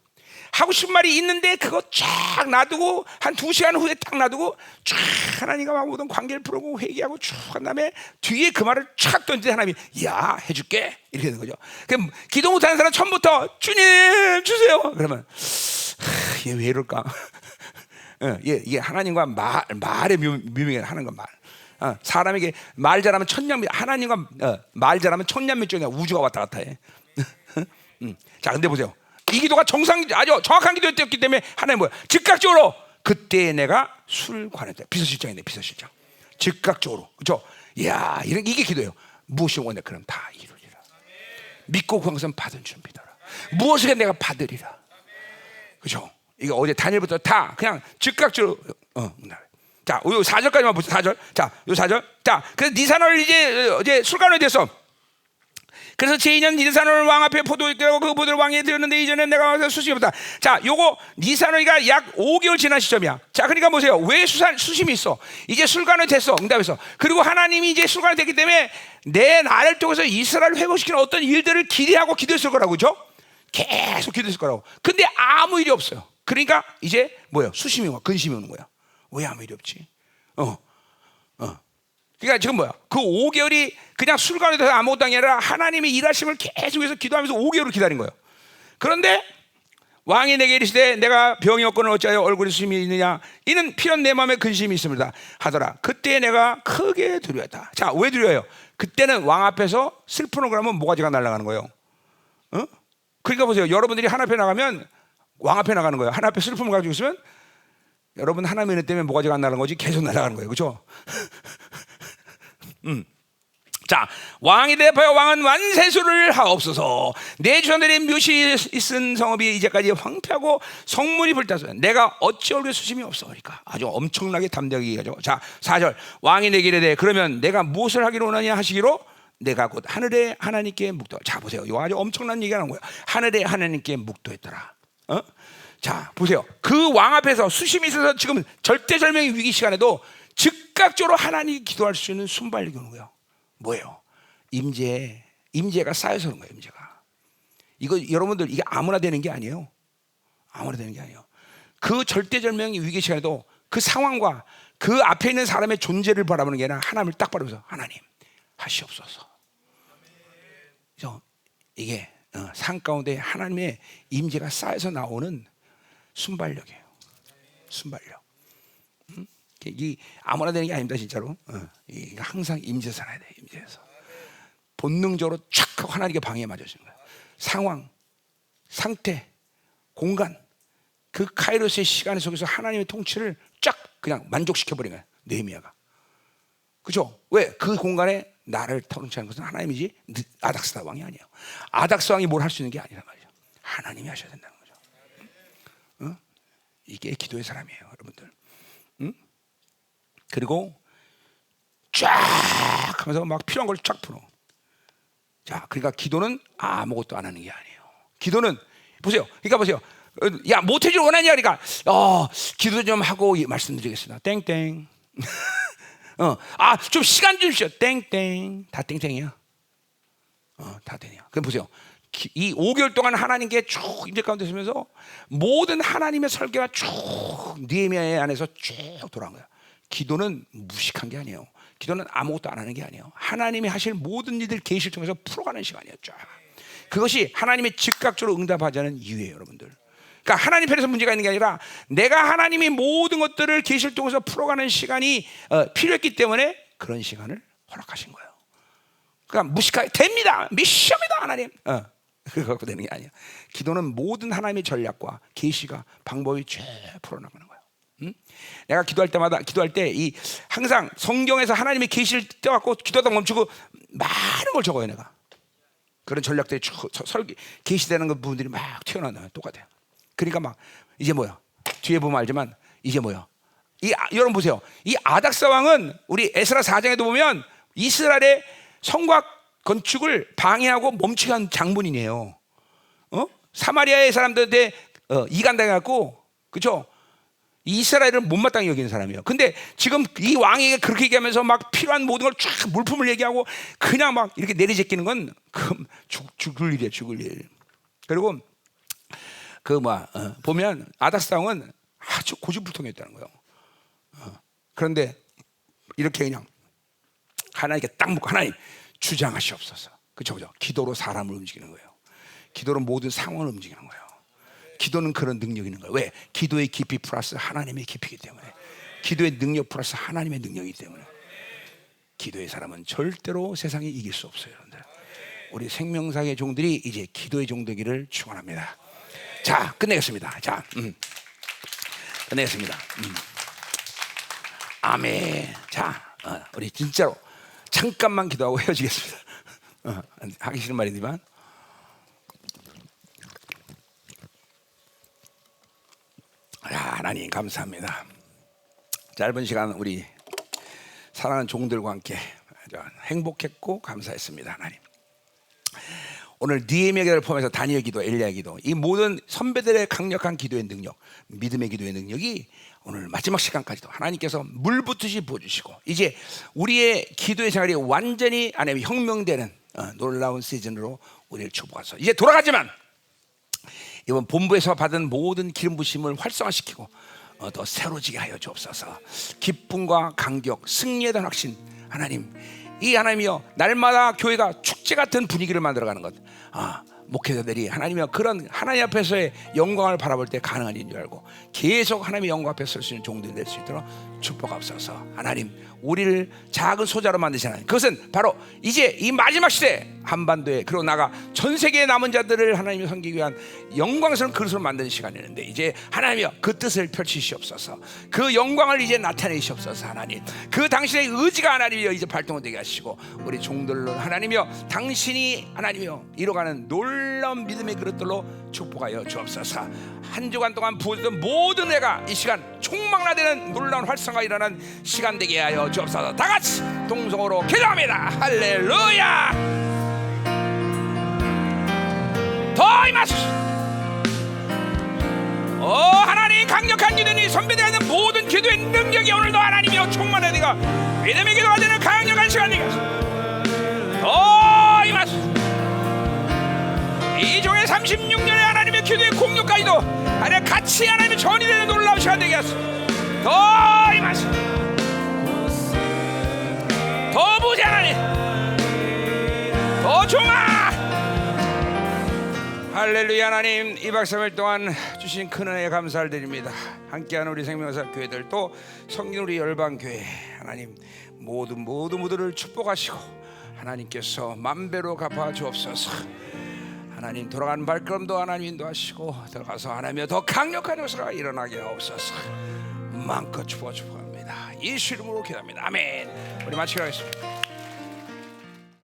하고 싶은 말이 있는데 그거 쫙 놔두고 한 2시간 후에 딱 놔두고 쫙 하나님과 모든 관계를 풀고 회개하고 쭉 한 다음에 뒤에 그 말을 쫙 던지는데 하나님이 야 해줄게 이렇게 되는 거죠. 그럼 기도 못하는 사람 처음부터 주님 주세요 그러면 얘 왜 이럴까? 이게 하나님과 말의 묘미가 하는 건 말. 사람에게 말 잘하면 천년미 하나님과 말 잘하면 천년미 쪽에 우주가 왔다 갔다 해. 자, 근데 보세요. 이 기도가 아주 정확한 기도였기 때문에 하나님 뭐야? 즉각적으로 그때 내가 술 관했다. 비서실장이네, 비서실장. 즉각적으로, 그렇죠? 이야, 이게 기도예요. 무엇이 원해 그럼 다 이루리라. 믿고 구하면 받은 줄 믿어라. 무엇을 내가 받으리라. 그렇죠? 이거 어제 다니엘부터 다 그냥 즉각적으로. 자, 요 4절까지만 보세요. 4절. 자, 요 4절. 자, 그래서 니산을 이제 술관원이 됐어. 그래서 제2년 니산을 왕 앞에 포도를 그 포도를 왕에 드렸는데 이전에 내가 와서 수심이 없다. 자, 요거 니산이가 약 5개월 지난 시점이야. 자, 그러니까 보세요. 왜 수심이 있어? 이제 술관원이 됐어. 응답해서. 그리고 하나님이 이제 술관원이 됐기 때문에 내 나를 통해서 이스라엘을 회복시키는 어떤 일들을 기대하고 기도했을 거라고, 그죠? 계속 기도했을 거라고. 근데 아무 일이 없어요. 그러니까 이제 뭐예요? 수심이 와, 근심이 오는 거야. 왜 아무 일이 없지? 그러니까 지금 뭐야? 그 5개월이 그냥 술관에 대해서 아무것도 아니라 하나님의 일하심을 계속해서 기도하면서 5개월을 기다린 거예요. 그런데 왕이 내게 이르시되 내가 병이 없거늘 어찌하여 얼굴에 수심이 있느냐? 이는 필연 내 마음에 근심이 있습니다 하더라. 그때 내가 크게 두려웠다. 자, 왜 두려워요? 그때는 왕 앞에서 슬프는 거라면 모가지가 날아가는 거예요. 그러니까 보세요. 여러분들이 하나님 앞에 나가면 왕 앞에 나가는 거예요. 하나님 앞에 슬픔을 가지고 있으면 여러분 하나님의 은혜 때문에 모가지가 안 날아가는 거지 계속 날아가는 거예요. 그렇죠? 자, 왕이 대하여 왕은 완세수를 하옵소서. 내 주전들의 묘시 있은 성읍이 이제까지 황폐하고 성문이 불타서 내가 어찌 얼굴에 수심이 없어오리까. 아주 엄청나게 담대하게 얘기하죠. 자, 4절 왕이 내게 이르되 그러면 내가 무엇을 하기로 원하냐 하시기로 내가 곧 하늘에 하나님께 묵도. 자, 보세요. 이거 아주 엄청난 얘기가 나온 거예요. 하늘에 하나님께 묵도했더라. 자, 보세요. 그 왕 앞에서 수심이 있어서 지금 절대절명의 위기 시간에도 즉각적으로 하나님이 기도할 수 있는 순발력이 오는 거예요. 뭐예요? 임재가 쌓여서 그런 거예요. 임재가. 이거 여러분들 이게 아무나 되는 게 아니에요. 아무나 되는 게 아니에요. 그 절대절명의 위기 시간에도 그 상황과 그 앞에 있는 사람의 존재를 바라보는 게 아니라 하나님을 딱 바라보면서 하나님 하시옵소서. 그래서 이게 산 가운데 하나님의 임재가 쌓여서 나오는 순발력이에요. 순발력. 이 아무나 되는 게 아닙니다, 진짜로. 이게 항상 임재에서 살아야 돼. 임재에서 본능적으로 촥 하고 하나님께 방해 맞아지는 거야. 상황, 상태, 공간, 그 카이로스의 시간 속에서 하나님의 통치를 쫙 그냥 만족시켜 버린 거야, 느헤미야가. 그죠? 왜? 그 공간에 나를 통치하는 것은 하나님이지 아닥스다 왕이 아니에요. 아닥스 왕이 뭘 할 수 있는 게 아니란 말이죠. 하나님이 하셔야 된다는 거죠. 이게 기도의 사람이에요, 여러분들. 그리고 쫙 하면서 막 필요한 걸 쫙 풀어. 자, 그러니까 기도는 아무것도 안 하는 게 아니에요. 기도는 보세요. 그러니까 보세요. 야, 못 해줄 원하냐? 그러니까 기도 좀 하고 말씀드리겠습니다. 땡땡. 좀 시간 주시오. 땡땡. 다 땡땡이야. 다 땡이야. 그럼 보세요. 이 5개월 동안 하나님께 쭉 임재 가운데 있으면서 모든 하나님의 설계가 쭉 느헤미야 안에서 쭉 돌아간 거야. 기도는 무식한 게 아니에요. 기도는 아무것도 안 하는 게 아니에요. 하나님이 하실 모든 일들 계시를 통해서 풀어가는 시간이에요. 쫙. 그것이 하나님의 즉각적으로 응답하자는 이유예요, 여러분들. 그러니까 하나님 편에서 문제가 있는 게 아니라 내가 하나님이 모든 것들을 계시를 통해서 풀어가는 시간이 필요했기 때문에 그런 시간을 허락하신 거예요. 그러니까 무식하게 됩니다. 미션이다 하나님. 그거 갖고 되는 게 아니야. 기도는 모든 하나님의 전략과 계시가 방법이 쫙 풀어나가는 거예요. 내가 기도할 때 이 항상 성경에서 하나님의 계시를 떼갖고 기도하다 멈추고 많은 걸 적어요, 내가. 그런 전략들이 설계 계시되는 그 부분들이 막 튀어나와요. 똑같아요. 그러니까 막 이제 뭐야? 뒤에 보면 알지만 이제 뭐야? 여러분 보세요. 이 아닥사 왕은 우리 에스라 4장에도 보면 이스라엘의 성곽 건축을 방해하고 멈추게 한 장본인이에요. 사마리아의 사람들한테 이간당해갖고, 그렇죠? 이스라엘을 못마땅히 여기는 사람이에요. 근데 지금 이 왕에게 그렇게 얘기하면서 막 필요한 모든 걸 쫙 물품을 얘기하고 그냥 막 이렇게 내리제끼는 건 죽을 일이에요, 죽을 일. 그리고 보면 아닥사 왕은 아주 고집불통이었다는 거예요. 그런데 이렇게 그냥 하나님께 딱 묻고 하나님 주장하시옵소서. 그죠? 기도로 사람을 움직이는 거예요. 기도로 모든 상황을 움직이는 거예요. 기도는 그런 능력이 있는 거예요. 왜? 기도의 깊이 플러스 하나님의 깊이기 때문에. 기도의 능력 플러스 하나님의 능력이기 때문에. 기도의 사람은 절대로 세상에 이길 수 없어요, 여러분들. 우리 생명사의 종들이 이제 기도의 종되기를 축원합니다. 자, 끝내겠습니다. 자, 끝내겠습니다. 아멘. 자, 우리 진짜로 잠깐만 기도하고 헤어지겠습니다. 하기 싫은 말이지만. 하나님 감사합니다. 짧은 시간 우리 사랑하는 종들과 함께 행복했고 감사했습니다. 하나님. 오늘 느헤미야 기도를 포함해서 다니엘 기도, 엘리야 기도, 이 모든 선배들의 강력한 기도의 능력, 믿음의 기도의 능력이 오늘 마지막 시간까지도 하나님께서 물붓듯이 부어주시고 이제 우리의 기도의 생활이 완전히 혁명되는 놀라운 시즌으로 우리를 축복하소서. 이제 돌아가지만 이번 본부에서 받은 모든 기름 부심을 활성화시키고 더 새로지게 하여 주옵소서. 기쁨과 감격, 승리에 대한 확신, 하나님, 이 하나님이여 날마다 교회가 축제 같은 분위기를 만들어가는 것, 목회자들이 하나님이여 그런 하나님 앞에서의 영광을 바라볼 때 가능한 일인 줄 알고 계속 하나님의 영광 앞에 설 수 있는 종들이 될 수 있도록 축복하옵소서. 하나님, 우리를 작은 소자로 만드신 하나님, 그것은 바로 이제 이 마지막 시대 한반도에 그리고 나가 전 세계의 남은 자들을 하나님이 섬기기 위한 영광스러운 그릇으로 만드는 시간이었는데 이제 하나님이여 그 뜻을 펼치시옵소서. 그 영광을 이제 나타내시옵소서. 하나님, 그 당신의 의지가 하나님이여 이제 발동되게 하시고 우리 종들로 하나님이여 당신이 하나님이여 이뤄가는 놀라운 믿음의 그릇들로 축복하여 주옵소서. 한 주간 동안 부어졌던 모든 애가 이 시간 총망라되는 놀라운 활성화가 일어나는 시간 되게 하여 주옵소서. 다 같이 동성으로 기도합니다. 할렐루야. 더 임하소서. 하나님 강력한 기도니 선배되어 있는 모든 기도의 능력이 오늘도 하나님이여 충만해 내가 믿음의 기도가 되는 강력한 시간 되게 하소서. 더 임하소서. 이 종의 36년의 하나님의 기도의 공력까지도 하나님 같이 하나님의 전이 되는 놀라운 시간 되게 하소서. 더 임하소서. 더 무장하니 더 종아. 할렐루야. 하나님, 2박 3일 동안 주신 큰 은혜에 감사를 드립니다. 함께하는 우리 생명사 교회들, 또 성긴 우리 열방교회, 하나님 모두를 축복하시고 하나님께서 만배로 갚아 주옵소서. 하나님, 돌아가는 발걸음도 하나님 인도하시고 들어가서 하나님의 더 강력한 역사가 일어나게 하옵소서. 마음껏 축복합니다. 예수 이름으로 기도합니다. 아멘. 우리 마치겠습니다.